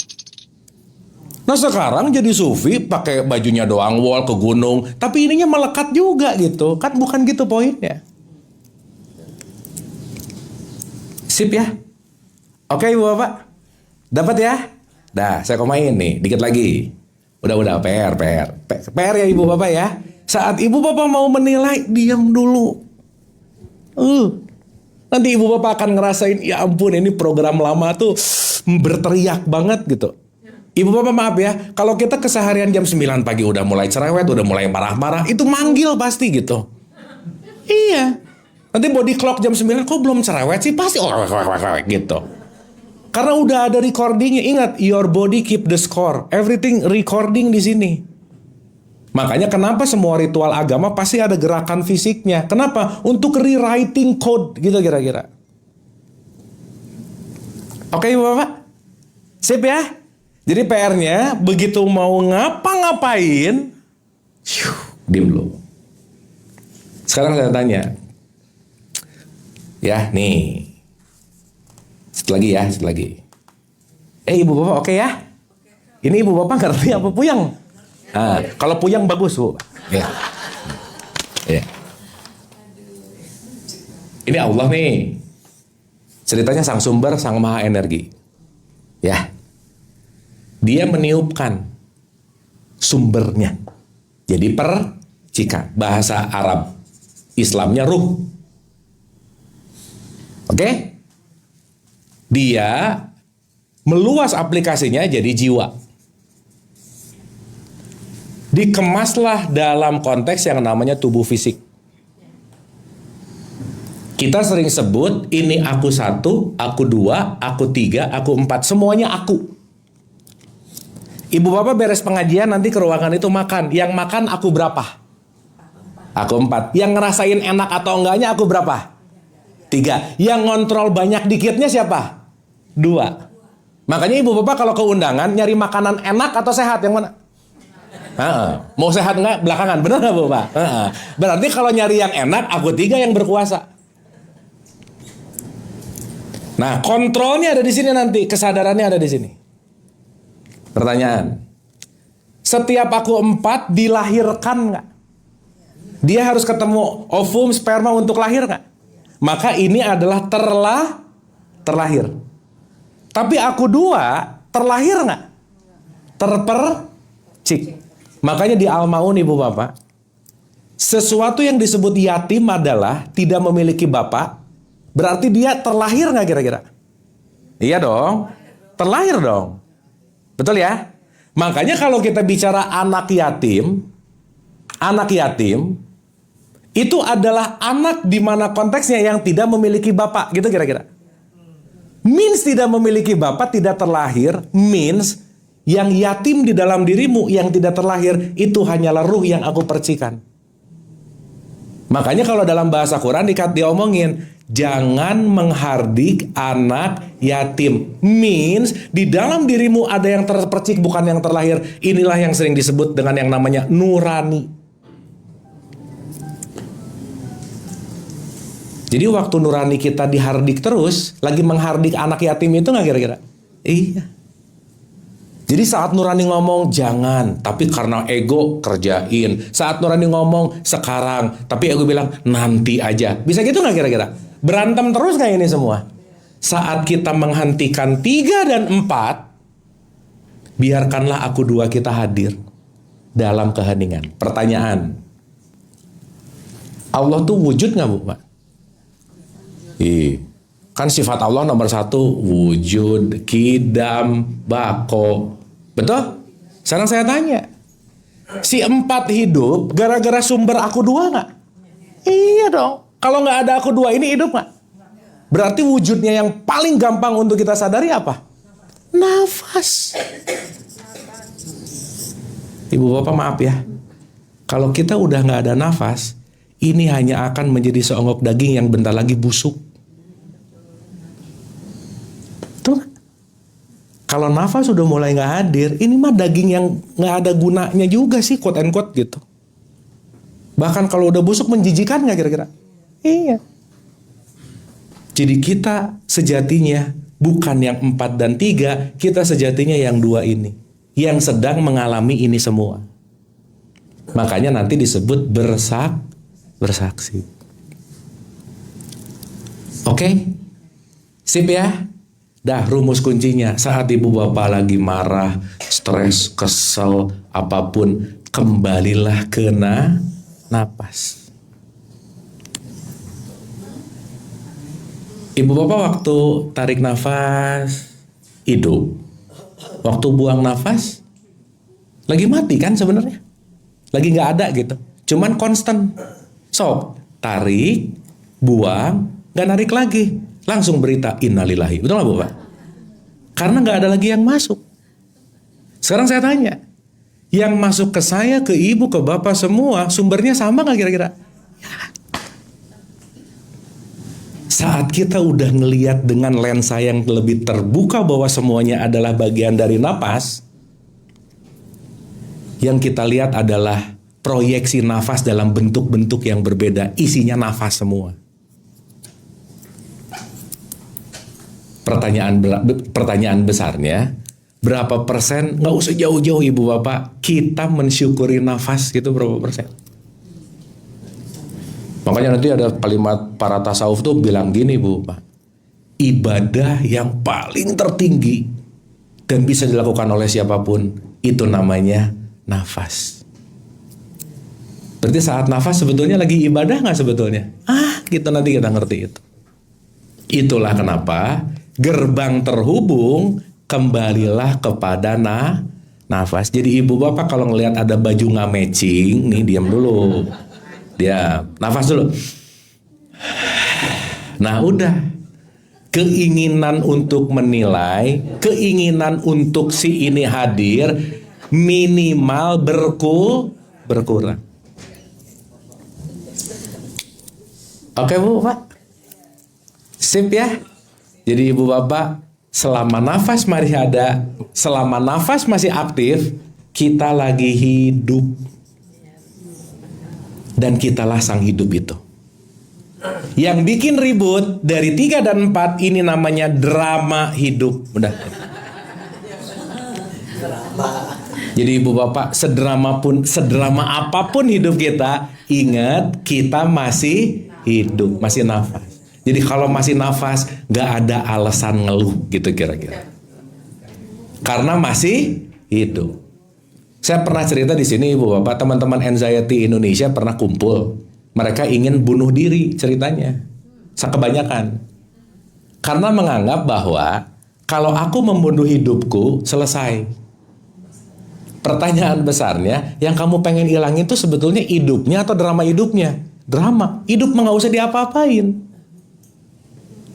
Nah sekarang jadi sufi pakai bajunya doang wall ke gunung, tapi ininya melekat juga gitu. Kan bukan gitu poinnya. Sip ya. Oke ibu bapak, dapat ya? Dah, saya komain nih, dikit lagi. Udah, PR ya ibu bapak ya. Saat ibu bapak mau menilai, diam dulu. Nanti ibu bapak akan ngerasain, ya ampun ini program lama tuh berteriak banget gitu. Ibu bapak maaf ya, kalau kita keseharian jam 9 pagi udah mulai cerewet, udah mulai marah-marah, itu manggil pasti gitu. Iya. Nanti body clock jam 9, kok belum cerewet sih? Pasti gitu. Karena udah ada recordingnya. Ingat, your body keep the score. Everything recording di sini. Makanya kenapa semua ritual agama pasti ada gerakan fisiknya. Kenapa? Untuk rewriting code gitu kira-kira. Oke Bapak? Sip ya? Jadi PR-nya begitu mau ngapa-ngapain, diam dulu. Sekarang saya tanya. Ya, nih. Satu lagi. Ibu bapak oke ya? Ini ibu bapak ngerti apa puyang? Nah, kalau puyang bagus bu. Ya. Ini Allah nih. Ceritanya sang sumber, sang maha energi. Ya. Dia meniupkan sumbernya. Jadi percikan. Bahasa Arab. Islamnya ruh. Oke? Dia meluas aplikasinya jadi jiwa. Dikemaslah dalam konteks yang namanya tubuh fisik. Kita sering sebut ini aku 1, aku 2, aku 3, aku 4. Semuanya aku. Ibu bapak beres pengajian nanti ke ruangan itu makan. Yang makan aku berapa? Aku 4. Yang ngerasain enak atau enggaknya aku berapa? 3. Yang ngontrol banyak dikitnya siapa? 2. Makanya ibu bapak kalau ke undangan nyari makanan enak atau sehat yang mana? Mau sehat enggak? Belakangan. Benar nggak bapak? Berarti kalau nyari yang enak, aku 3 yang berkuasa. Nah, kontrolnya ada di sini nanti, kesadarannya ada di sini. Pertanyaan. Setiap aku 4 dilahirkan nggak? Dia harus ketemu ovum, sperma untuk lahir nggak? Maka ini adalah terlahir. Tapi aku 2 terlahir nggak? Terpercik. Makanya di Al-Maun ibu bapak, sesuatu yang disebut yatim adalah tidak memiliki bapak. Berarti dia terlahir nggak kira-kira? Iya dong, terlahir dong. Betul ya? Makanya kalau kita bicara anak yatim itu adalah anak di mana konteksnya yang tidak memiliki bapak, gitu kira-kira. Means tidak memiliki bapak, tidak terlahir, means yang yatim di dalam dirimu yang tidak terlahir itu hanyalah ruh yang aku percikan. Makanya kalau dalam bahasa Quran diomongin jangan menghardik anak yatim. Means di dalam dirimu ada yang terpercik bukan yang terlahir. Inilah yang sering disebut dengan yang namanya nurani. Jadi waktu nurani kita dihardik terus, lagi menghardik anak yatim itu nggak kira-kira? Iya. Jadi saat nurani ngomong jangan, tapi karena ego kerjain. Saat nurani ngomong sekarang, tapi ego bilang nanti aja. Bisa gitu nggak kira-kira? Berantem terus kayak ini semua. Saat kita menghentikan 3 dan 4, biarkanlah aku 2 kita hadir dalam keheningan. Pertanyaan. Allah tuh wujud nggak, Bu, Pak? Ih, kan sifat Allah nomor 1 wujud, kidam, bako. Betul? Sekarang saya tanya, si 4 hidup gara-gara sumber aku 2 nggak? Iya dong. Kalau nggak ada aku 2 ini hidup nggak? Berarti wujudnya yang paling gampang untuk kita sadari apa? Nafas. Ibu bapak maaf ya, kalau kita udah nggak ada nafas, ini hanya akan menjadi seonggok daging yang bentar lagi busuk. Tuh, kalau nafas sudah mulai nggak hadir, ini mah daging yang nggak ada gunanya juga sih, quote and quote gitu. Bahkan kalau udah busuk menjijikan nggak kira-kira? Iya. Jadi kita sejatinya bukan yang 4 dan 3, kita sejatinya yang 2 ini, yang sedang mengalami ini semua. Makanya nanti disebut bersaksi. Oke? Sip ya? Dah rumus kuncinya, saat ibu bapak lagi marah, stres, kesel, apapun, kembalilah ke napas. Ibu bapak waktu tarik nafas, hidup. Waktu buang nafas, lagi mati kan sebenarnya. Lagi nggak ada gitu. Cuman konstan. So, tarik, buang, nggak narik lagi. Langsung berita innalillahi. Betul nggak Bapak? Karena nggak ada lagi yang masuk. Sekarang saya tanya, yang masuk ke saya, ke ibu, ke bapak semua, sumbernya sama nggak kira-kira? Saat kita udah ngeliat dengan lensa yang lebih terbuka bahwa semuanya adalah bagian dari napas, yang kita lihat adalah proyeksi nafas dalam bentuk-bentuk yang berbeda, isinya nafas semua. Pertanyaan besarnya, berapa persen, nggak usah jauh-jauh ibu bapak, kita mensyukuri nafas gitu berapa persen? Makanya nanti ada kalimat para tasawuf tuh bilang gini Bu, Pak, ibadah yang paling tertinggi dan bisa dilakukan oleh siapapun, itu namanya nafas. Berarti saat nafas sebetulnya lagi ibadah nggak sebetulnya? Gitu nanti kita ngerti itu. Itulah kenapa gerbang terhubung, kembalilah kepada nafas. Jadi ibu bapak kalau ngelihat ada baju nggak matching, nih diam dulu. Dia nafas dulu. Nah udah, keinginan untuk menilai, keinginan untuk si ini hadir minimal berkurang. Oke Bu, Pak. Sip ya. Jadi ibu bapak, selama nafas masih ada, selama nafas masih aktif, kita lagi hidup. Dan kitalah sang hidup itu. Yang bikin ribut dari 3 dan 4 ini namanya drama hidup. Udah. Jadi ibu bapak, sedrama apapun hidup kita, ingat kita masih hidup, masih nafas. Jadi kalau masih nafas, gak ada alasan ngeluh gitu kira-kira. Karena masih hidup. Saya pernah cerita di sini ibu bapak, teman-teman anxiety Indonesia pernah kumpul. Mereka ingin bunuh diri ceritanya. Kebanyakan. Karena menganggap bahwa kalau aku membunuh hidupku, selesai. Pertanyaan besarnya, yang kamu pengen hilangin itu sebetulnya hidupnya atau drama hidupnya? Drama. Hidup nggak usah diapa-apain.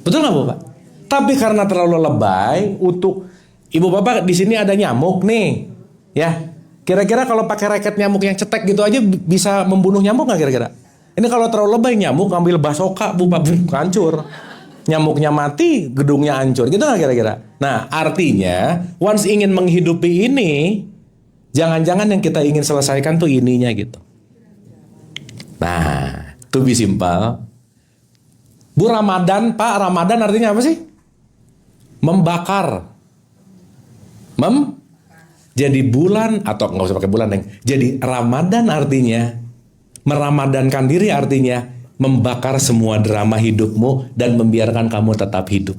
Betul nggak Bapak? Tapi karena terlalu lebay untuk ibu bapak di sini ada nyamuk nih, ya. Kira-kira kalau pakai raket nyamuk yang cetek gitu aja bisa membunuh nyamuk nggak kira-kira? Ini kalau terlalu lebay nyamuk ambil basoka, hancur. Nyamuknya mati, gedungnya hancur. Gitu nggak kira-kira? Nah, artinya once ingin menghidupi ini, jangan-jangan yang kita ingin selesaikan tuh ininya gitu. Nah, to be simple. Bu Ramadan, Pak, Ramadan artinya apa sih? Membakar. Jadi bulan, atau nggak usah pakai bulan, Neng. Jadi Ramadan artinya, meramadankan diri artinya, membakar semua drama hidupmu dan membiarkan kamu tetap hidup.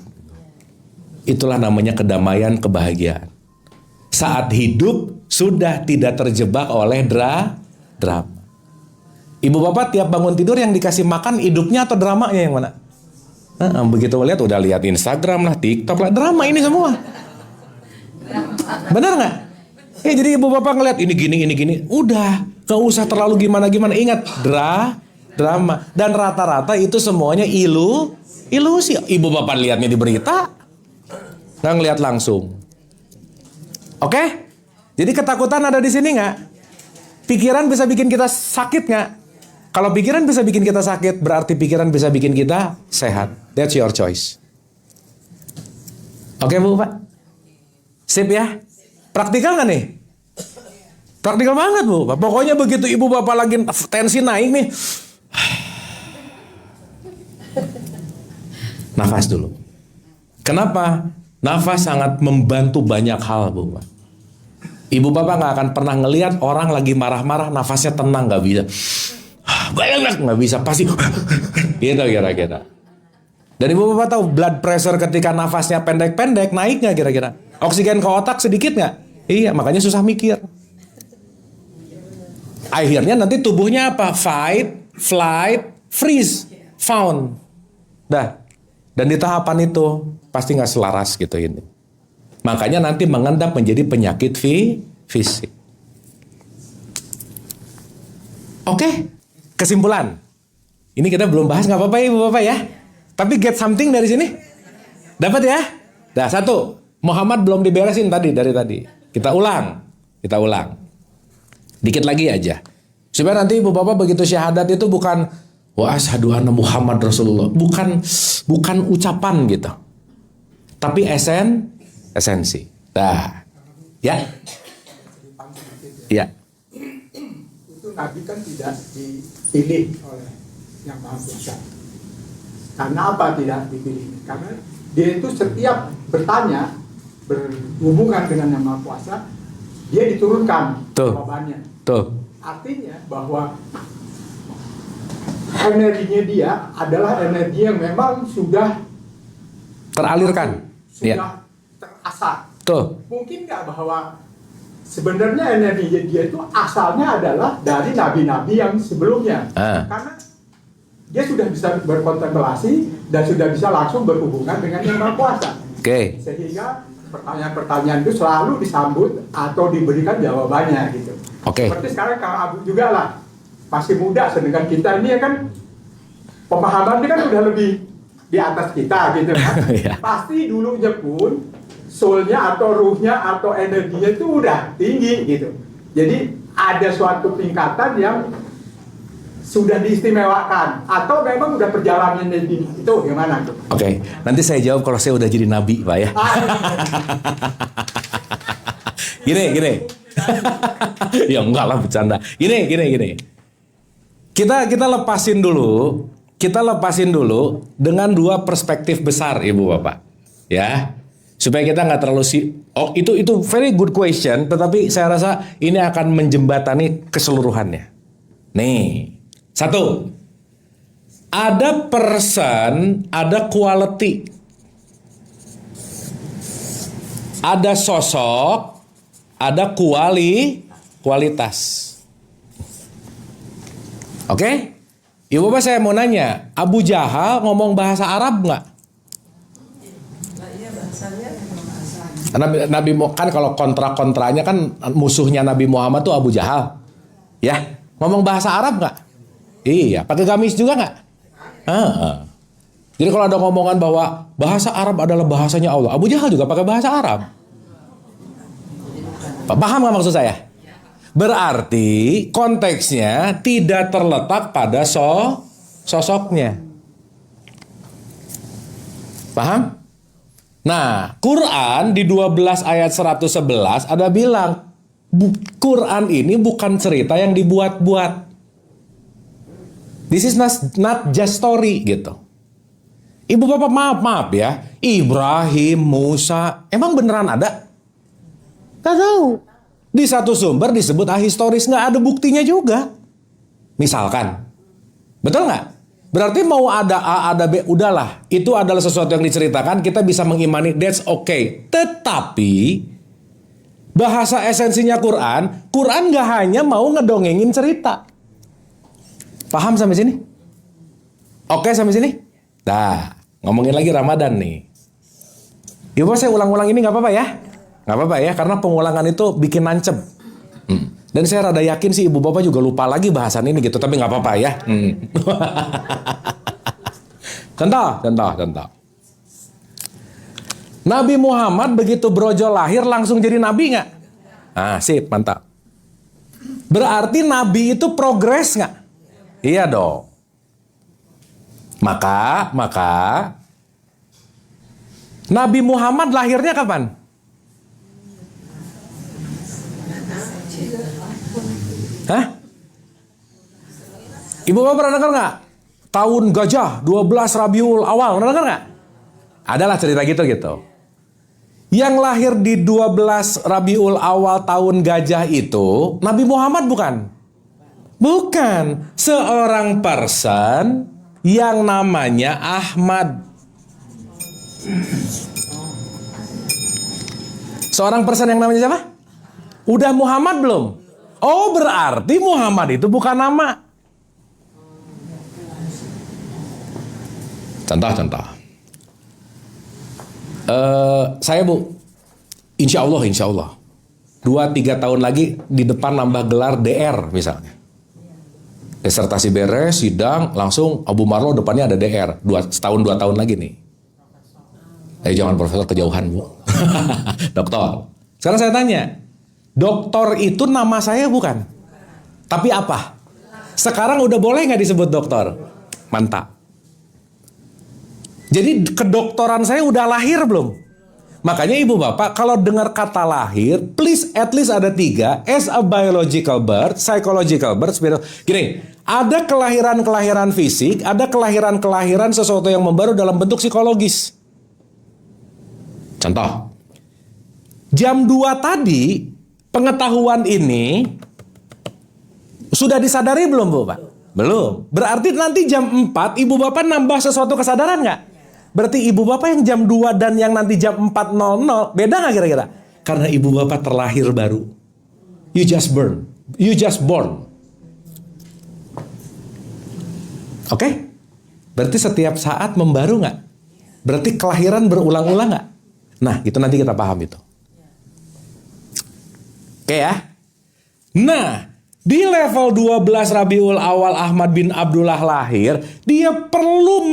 Itulah namanya kedamaian, kebahagiaan. Saat hidup, sudah tidak terjebak oleh drama. Ibu bapak tiap bangun tidur yang dikasih makan hidupnya atau dramanya yang mana? Begitu lihat udah lihat Instagram lah, TikTok lah, drama ini semua. Benar nggak? Jadi ibu bapak ngeliat ini gini, udah gak usah terlalu gimana. Ingat drama dan rata-rata itu semuanya ilusi. Ibu bapak lihatnya di berita, nggak ngeliat langsung. Oke? Jadi ketakutan ada di sini nggak? Pikiran bisa bikin kita sakit nggak? Kalau pikiran bisa bikin kita sakit, berarti pikiran bisa bikin kita sehat. That's your choice. Oke Bu, Pak? Sip ya? Praktikal nggak nih? Praktikal banget Bu. Pokoknya begitu ibu bapak lagi tensi naik nih. Nafas dulu. Kenapa? Nafas sangat membantu banyak hal Bu. Ibu bapak nggak akan pernah ngelihat orang lagi marah-marah nafasnya tenang, nggak bisa. Nggak bisa, pasti gitu kira-kira. Dan ibu bapak tahu blood pressure ketika nafasnya pendek-pendek naiknya kira-kira. Oksigen ke otak sedikit nggak? Iya, makanya susah mikir. Akhirnya nanti tubuhnya apa? Fight, flight, freeze, fawn. Dah. Dan di tahapan itu pasti nggak selaras gitu ini. Makanya nanti mengendap menjadi penyakit fisik. Oke, kesimpulan. Ini kita belum bahas, nggak apa-apa ya ibu bapak ya. Tapi get something dari sini. Dapat ya? Dah, satu. Muhammad belum diberesin dari tadi. Kita ulang. Dikit lagi aja. Supaya nanti ibu bapak begitu syahadat itu bukan wa asyhadu anna Muhammad Rasulullah. Bukan ucapan gitu. Tapi esensi. Dah. Ya. Ya. Itu Nabi kan tidak dipilih oleh Yang Maha Kuasa. Karena apa tidak dipilih? Karena dia itu setiap bertanya, berhubungan dengan Yang Maha Kuasa, dia diturunkan jawabannya. Artinya bahwa energinya dia adalah energi yang memang sudah teralirkan. Sudah terasah. Mungkin nggak bahwa sebenarnya energi dia itu asalnya adalah dari nabi-nabi yang sebelumnya. Karena dia sudah bisa berkontemplasi dan sudah bisa langsung berhubungan dengan Yang Maha Kuasa. Sehingga pertanyaan-pertanyaan itu selalu disambut atau diberikan jawabannya gitu. Seperti sekarang Kang Abu juga lah, masih muda, sedangkan kita ini ya kan pemahamannya kan udah lebih di atas kita gitu kan. Pasti dulunya pun soulnya atau ruhnya atau energinya itu udah tinggi gitu. Jadi ada suatu tingkatan yang sudah diistimewakan atau memang udah perjalanan itu gimana tuh? Oke, nanti saya jawab kalau saya udah jadi nabi Pak ya. Gini. Ya enggak lah bercanda. Gini. Kita lepasin dulu dengan dua perspektif besar Ibu Bapak. Ya. Supaya kita nggak terlalu itu very good question, tetapi saya rasa ini akan menjembatani keseluruhannya. Nih. Satu. Ada person, ada quality. Ada sosok, ada kualitas. Oke? Ibu Bapak saya mau nanya, Abu Jahal ngomong bahasa Arab nggak? Nabi kan kalau kontranya kan musuhnya Nabi Muhammad tuh Abu Jahal. Ya, ngomong bahasa Arab nggak? Iya, pakai gamis juga nggak? Jadi kalau ada ngomongan bahwa bahasa Arab adalah bahasanya Allah, Abu Jahal juga pakai bahasa Arab. Paham nggak maksud saya? Berarti konteksnya tidak terletak pada sosoknya. Paham? Nah, Quran di 12 ayat 111 ada bilang, Quran ini bukan cerita yang dibuat-buat. This is not just story gitu. Ibu bapak maaf ya, Ibrahim, Musa, emang beneran ada? Gak tahu. Di satu sumber disebut ahistoris, nggak ada buktinya juga. Misalkan, betul nggak? Berarti mau ada A, ada B, udahlah. Itu adalah sesuatu yang diceritakan, kita bisa mengimani, that's okay. Tetapi, bahasa esensinya Quran nggak hanya mau ngedongengin cerita. Paham sampai sini? Oke sampai sini? Dah, ngomongin lagi Ramadan nih. Ya Bapak, saya ulang-ulang ini nggak apa-apa ya? Nggak apa-apa ya, karena pengulangan itu bikin nancep. Dan saya rada yakin sih ibu bapak juga lupa lagi bahasan ini gitu, tapi nggak apa-apa ya. Contoh. Nabi Muhammad begitu brojol lahir langsung jadi nabi nggak? Ah, sip, mantap. Berarti nabi itu progres nggak? Iya dong. Maka Nabi Muhammad lahirnya kapan? Hah? Ibu bapak pernah dengar nggak? Tahun gajah 12 Rabiul Awal, pernah dengar nggak? Adalah cerita gitu. Yang lahir di 12 Rabiul Awal tahun gajah itu Nabi Muhammad bukan? Bukan. Seorang person yang namanya Ahmad. Seorang person yang namanya siapa? Udah Muhammad belum? Oh, berarti Muhammad itu bukan nama. Contoh. Saya Bu, insya Allah 2-3 tahun lagi di depan nambah gelar DR misalnya. Disertasi beres, sidang, langsung Abu Marlo depannya ada DR. Setahun 2 tahun lagi nih. Jangan profesor kejauhan Bu. Doktor. Sekarang saya tanya, doktor itu nama saya bukan? Tapi apa? Sekarang udah boleh nggak disebut doktor? Mantap. Jadi kedoktoran saya udah lahir belum? Makanya ibu bapak kalau dengar kata lahir, please at least ada 3. As a biological birth, psychological birth, spiritual. Gini, ada kelahiran fisik, ada kelahiran sesuatu yang membaru dalam bentuk psikologis. Contoh, jam 2 tadi, pengetahuan ini sudah disadari belum Bu Pak? Belum. Berarti nanti jam 4 ibu bapak nambah sesuatu kesadaran nggak? Berarti ibu bapak yang jam 2 dan yang nanti jam 4.00 beda nggak kira-kira? Karena ibu bapak terlahir baru. You just born. Oke? Berarti setiap saat membaru nggak? Berarti kelahiran berulang-ulang nggak? Nah, itu nanti kita paham itu. Oke ya? Nah, di level 12 Rabiul Awal Ahmad bin Abdullah lahir, dia perlu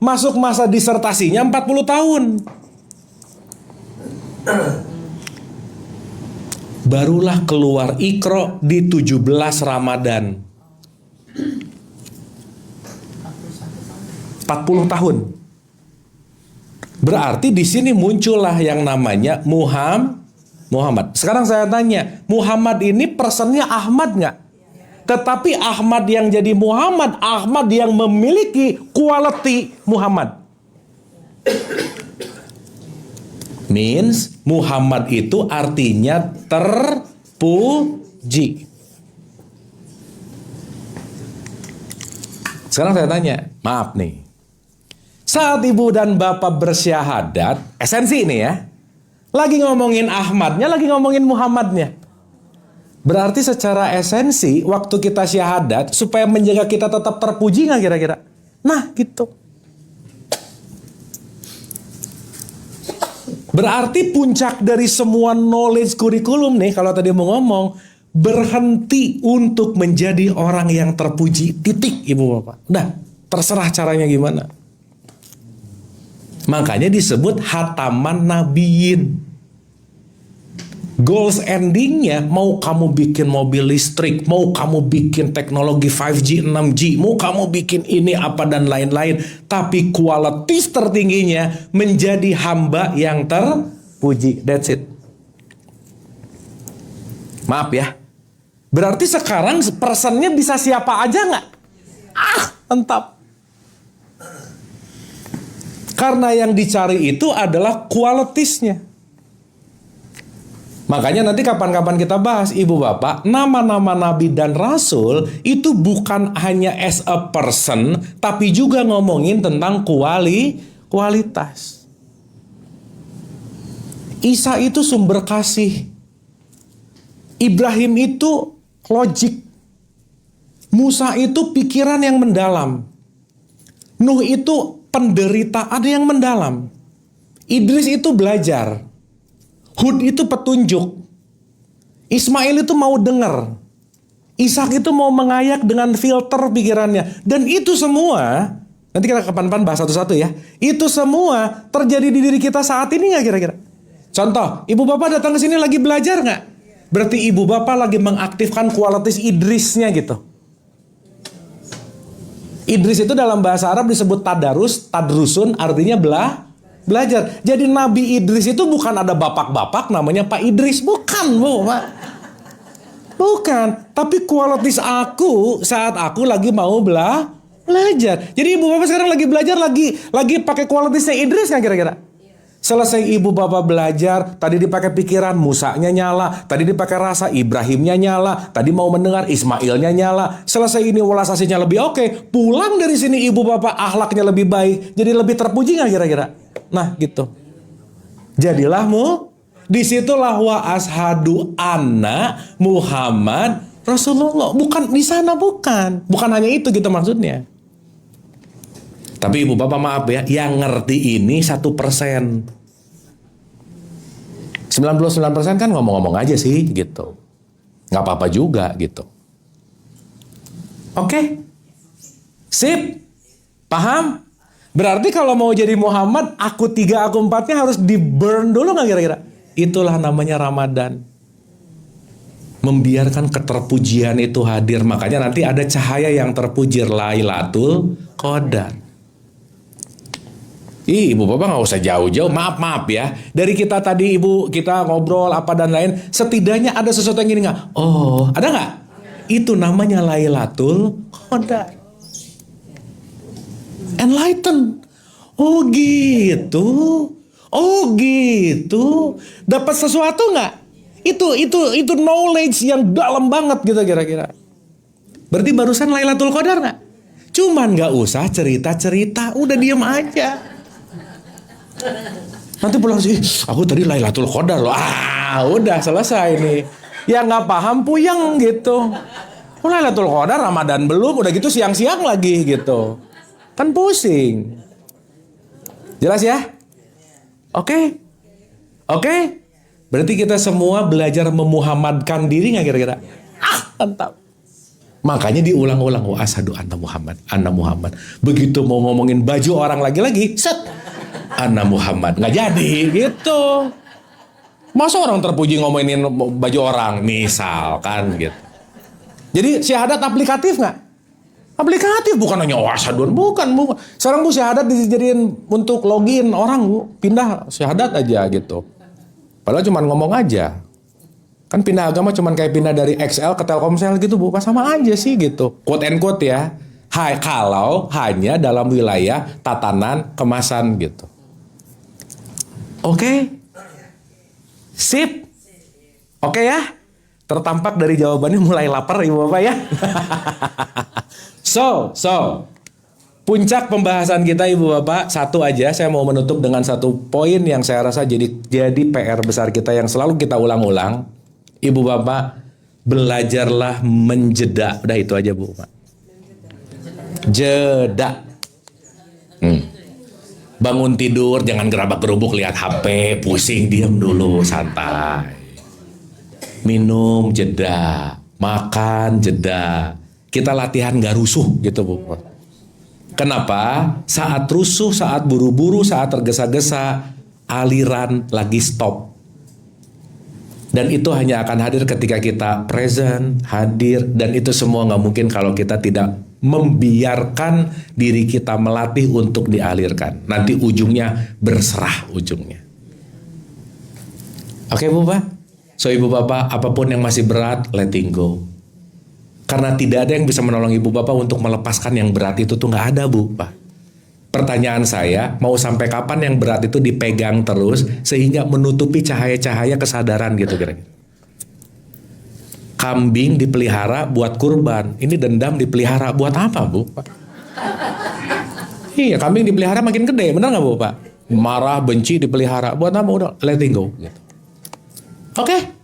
masuk masa disertasinya 40 tahun. Barulah keluar Iqra di 17 Ramadan. 40 tahun. Berarti di sini muncullah yang namanya Muhammad. Sekarang saya tanya, Muhammad ini personnya Ahmad nggak? Tetapi Ahmad yang jadi Muhammad, Ahmad yang memiliki quality Muhammad. Means Muhammad itu artinya terpuji. Sekarang saya tanya, maaf nih. Saat ibu dan bapak bersyahadat, esensi ini ya. Lagi ngomongin Ahmadnya, lagi ngomongin Muhammadnya. Berarti secara esensi, waktu kita syahadat, supaya menjaga kita tetap terpuji nggak kira-kira? Nah, gitu. Berarti puncak dari semua knowledge kurikulum nih, kalau tadi mau ngomong, berhenti untuk menjadi orang yang terpuji. Titik, ibu bapak. Udah, terserah caranya gimana. Makanya disebut hataman nabiyin. Goals endingnya, mau kamu bikin mobil listrik, mau kamu bikin teknologi 5G, 6G, mau kamu bikin ini apa dan lain-lain. Tapi kualitas tertingginya menjadi hamba yang terpuji. That's it. Maaf ya. Berarti sekarang personnya bisa siapa aja nggak? Mantap. Karena yang dicari itu adalah kualitasnya. Makanya nanti kapan-kapan kita bahas, ibu bapak, nama-nama nabi dan rasul itu bukan hanya as a person, tapi juga ngomongin tentang kualitas. Isa itu sumber kasih. Ibrahim itu logik. Musa itu pikiran yang mendalam. Nuh itu penderitaan yang mendalam. Idris itu belajar. Hud itu petunjuk. Ismail itu mau dengar. Ishak itu mau mengayak dengan filter pikirannya. Dan itu semua, nanti kita kapan-kapan bahas satu-satu ya. Itu semua terjadi di diri kita saat ini nggak kira-kira? Contoh, ibu bapak datang ke sini lagi belajar nggak? Berarti ibu bapak lagi mengaktifkan kualitas Idrisnya gitu. Idris itu dalam bahasa Arab disebut tadarus, tadrusun, artinya belajar. Jadi Nabi Idris itu bukan ada bapak-bapak namanya Pak Idris, bukan bu, Pak. Bukan, tapi kualitas aku saat aku lagi mau belajar. Jadi ibu bapak sekarang lagi belajar, lagi pakai kualitasnya Idris nggak kira-kira? Selesai ibu bapak belajar, tadi dipakai pikiran, Musanya nyala, tadi dipakai rasa, Ibrahimnya nyala, tadi mau mendengar, Ismailnya nyala. Selesai ini welas asihnya lebih oke, pulang dari sini ibu bapak akhlaknya lebih baik, jadi lebih terpuji nggak kira-kira? Nah gitu. Jadilah disitulah wa ashadu anna Muhammad Rasulullah. Bukan di sana, bukan hanya itu gitu maksudnya. Tapi ibu bapak maaf ya, yang ngerti ini 1%. 99% kan ngomong-ngomong aja sih gitu. Nggak apa-apa juga gitu. Oke? Sip? Paham? Berarti kalau mau jadi Muhammad, aku 3, aku 4-nya harus di burn dulu nggak kira-kira? Itulah namanya Ramadan. Membiarkan keterpujian itu hadir. Makanya nanti ada cahaya yang terpuji, Lailatul Qadar. Ibu bapak nggak usah jauh-jauh, maaf ya. Dari kita tadi kita ngobrol apa dan lain, setidaknya ada sesuatu yang gini nggak? Oh, ada nggak? Itu namanya Lailatul Qadar. Enlighten. Oh gitu. Dapat sesuatu nggak? Itu knowledge yang dalam banget gitu kira-kira. Berarti barusan Lailatul Qadar nggak? Cuman nggak usah cerita-cerita, udah diem aja. Nanti pulang sih, aku tadi Lailatul Qadar loh. Udah selesai nih. Ya nggak paham puyeng gitu. Lailatul Qadar Ramadan belum, udah gitu siang-siang lagi gitu. Kan pusing. Jelas ya? Oke? Berarti kita semua belajar memuhammadkan diri nggak kira-kira? Mantap. Makanya diulang-ulang, wa asyhadu anna Muhammad. Begitu mau ngomongin baju orang lagi-lagi, set, anna Muhammad. Nggak jadi gitu. Masa orang terpuji ngomongin baju orang, misalkan gitu. Jadi syahadat aplikatif nggak? Aplikatif, bukan hanya wa asyhadu, bukan. Sekarang bu syahadat dijadiin untuk login orang bu, pindah syahadat aja gitu. Padahal cuma ngomong aja. Kan pindah agama cuman kayak pindah dari XL ke Telkomsel gitu bu, sama aja sih gitu. Quote and quote ya. Kalau hanya dalam wilayah tatanan kemasan gitu. Oke? Sip? Oke ya? Tertampak dari jawabannya mulai lapar ibu bapak ya. So, puncak pembahasan kita ibu bapak, satu aja saya mau menutup dengan satu poin yang saya rasa jadi PR besar kita yang selalu kita ulang-ulang. Ibu bapak, belajarlah menjeda. Udah itu aja bu. Jeda. Bangun tidur, jangan gerabak-gerubuk lihat HP, pusing, diam dulu, santai. Minum, jeda. Makan, jeda. Kita latihan gak rusuh gitu bu. Kenapa? Saat rusuh, saat buru-buru, saat tergesa-gesa, aliran lagi stop. Dan itu hanya akan hadir ketika kita present, hadir, dan itu semua nggak mungkin kalau kita tidak membiarkan diri kita melatih untuk dialirkan. Nanti ujungnya berserah ujungnya. Oke bu Pak? So ibu bapak, apapun yang masih berat, letting go. Karena tidak ada yang bisa menolong ibu bapak untuk melepaskan yang berat itu tuh nggak ada bu Pak. Pertanyaan saya, mau sampai kapan yang berat itu dipegang terus sehingga menutupi cahaya-cahaya kesadaran gitu kira-kira. Kambing dipelihara buat kurban, ini dendam dipelihara buat apa bu? Iya, kambing dipelihara makin gede, benar nggak bu Pak? Marah, benci dipelihara buat apa? Udah letting go. Gitu. Oke,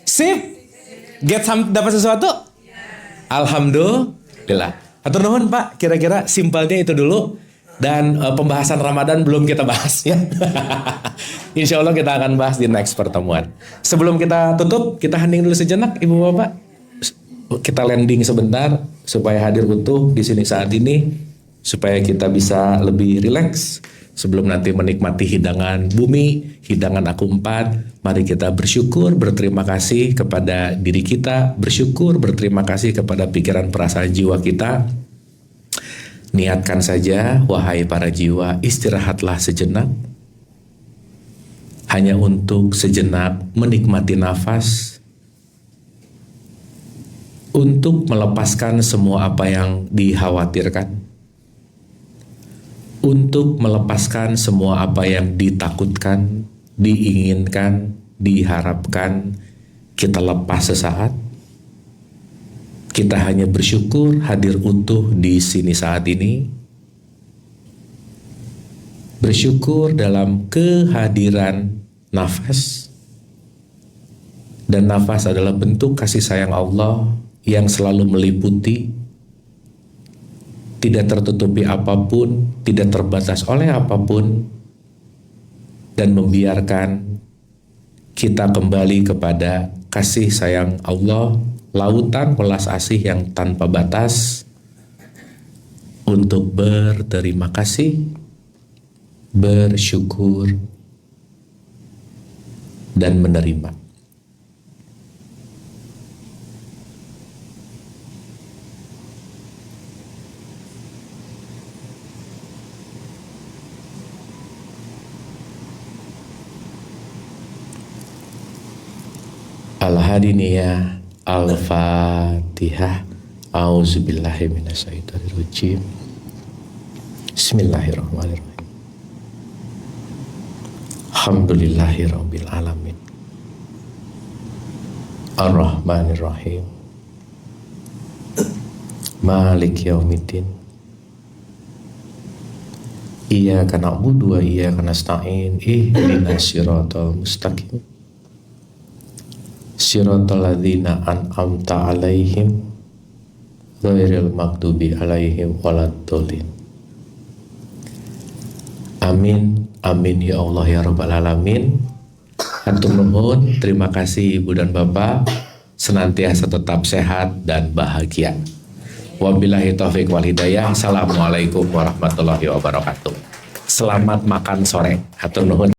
sip, dapat sesuatu? Alhamdulillah. Hatur nuhun Pak, kira-kira simpelnya itu dulu. Dan pembahasan Ramadan belum kita bahas ya. Insya Allah kita akan bahas di next pertemuan. Sebelum kita tutup, kita hening dulu sejenak Ibu Bapak. Kita landing sebentar supaya hadir utuh di sini saat ini, supaya kita bisa lebih rileks sebelum nanti menikmati hidangan bumi, hidangan aku 4. Mari kita bersyukur, berterima kasih kepada diri kita, bersyukur, berterima kasih kepada pikiran perasaan jiwa kita. Niatkan saja, wahai para jiwa, istirahatlah sejenak. Hanya untuk sejenak menikmati nafas. Untuk melepaskan semua apa yang dikhawatirkan. Untuk melepaskan semua apa yang ditakutkan, diinginkan, diharapkan. Kita lepas sesaat. Kita hanya bersyukur hadir utuh di sini saat ini. Bersyukur dalam kehadiran nafas. Dan nafas adalah bentuk kasih sayang Allah yang selalu meliputi, tidak tertutupi apapun, tidak terbatas oleh apapun, dan membiarkan kita kembali kepada kasih sayang Allah, lautan welas asih yang tanpa batas, untuk berterima kasih, bersyukur, dan menerima. Al-Hadiniyah Al-Fatihah. A'udzubillahi minasyaitonirrajim. Bismillahirrahmanirrahim. Alhamdulillahirabbil alamin. Ar-Rahmanirrahim. Maliki yaumiddin. Iyyaka na'budu wa iyyaka nasta'in. Ihdinas siratal mustaqim. Siratal ladzina an'amta 'alaihim ghairil maghdubi 'alaihim waladdallin. Amin, amin ya Allah ya Rabbal alamin. Hatur nuhun, terima kasih Ibu dan Bapak, senantiasa tetap sehat dan bahagia. Wabillahi taufiq wal hidayah. Assalamualaikum warahmatullahi wabarakatuh. Selamat makan sore. Hatur nuhun.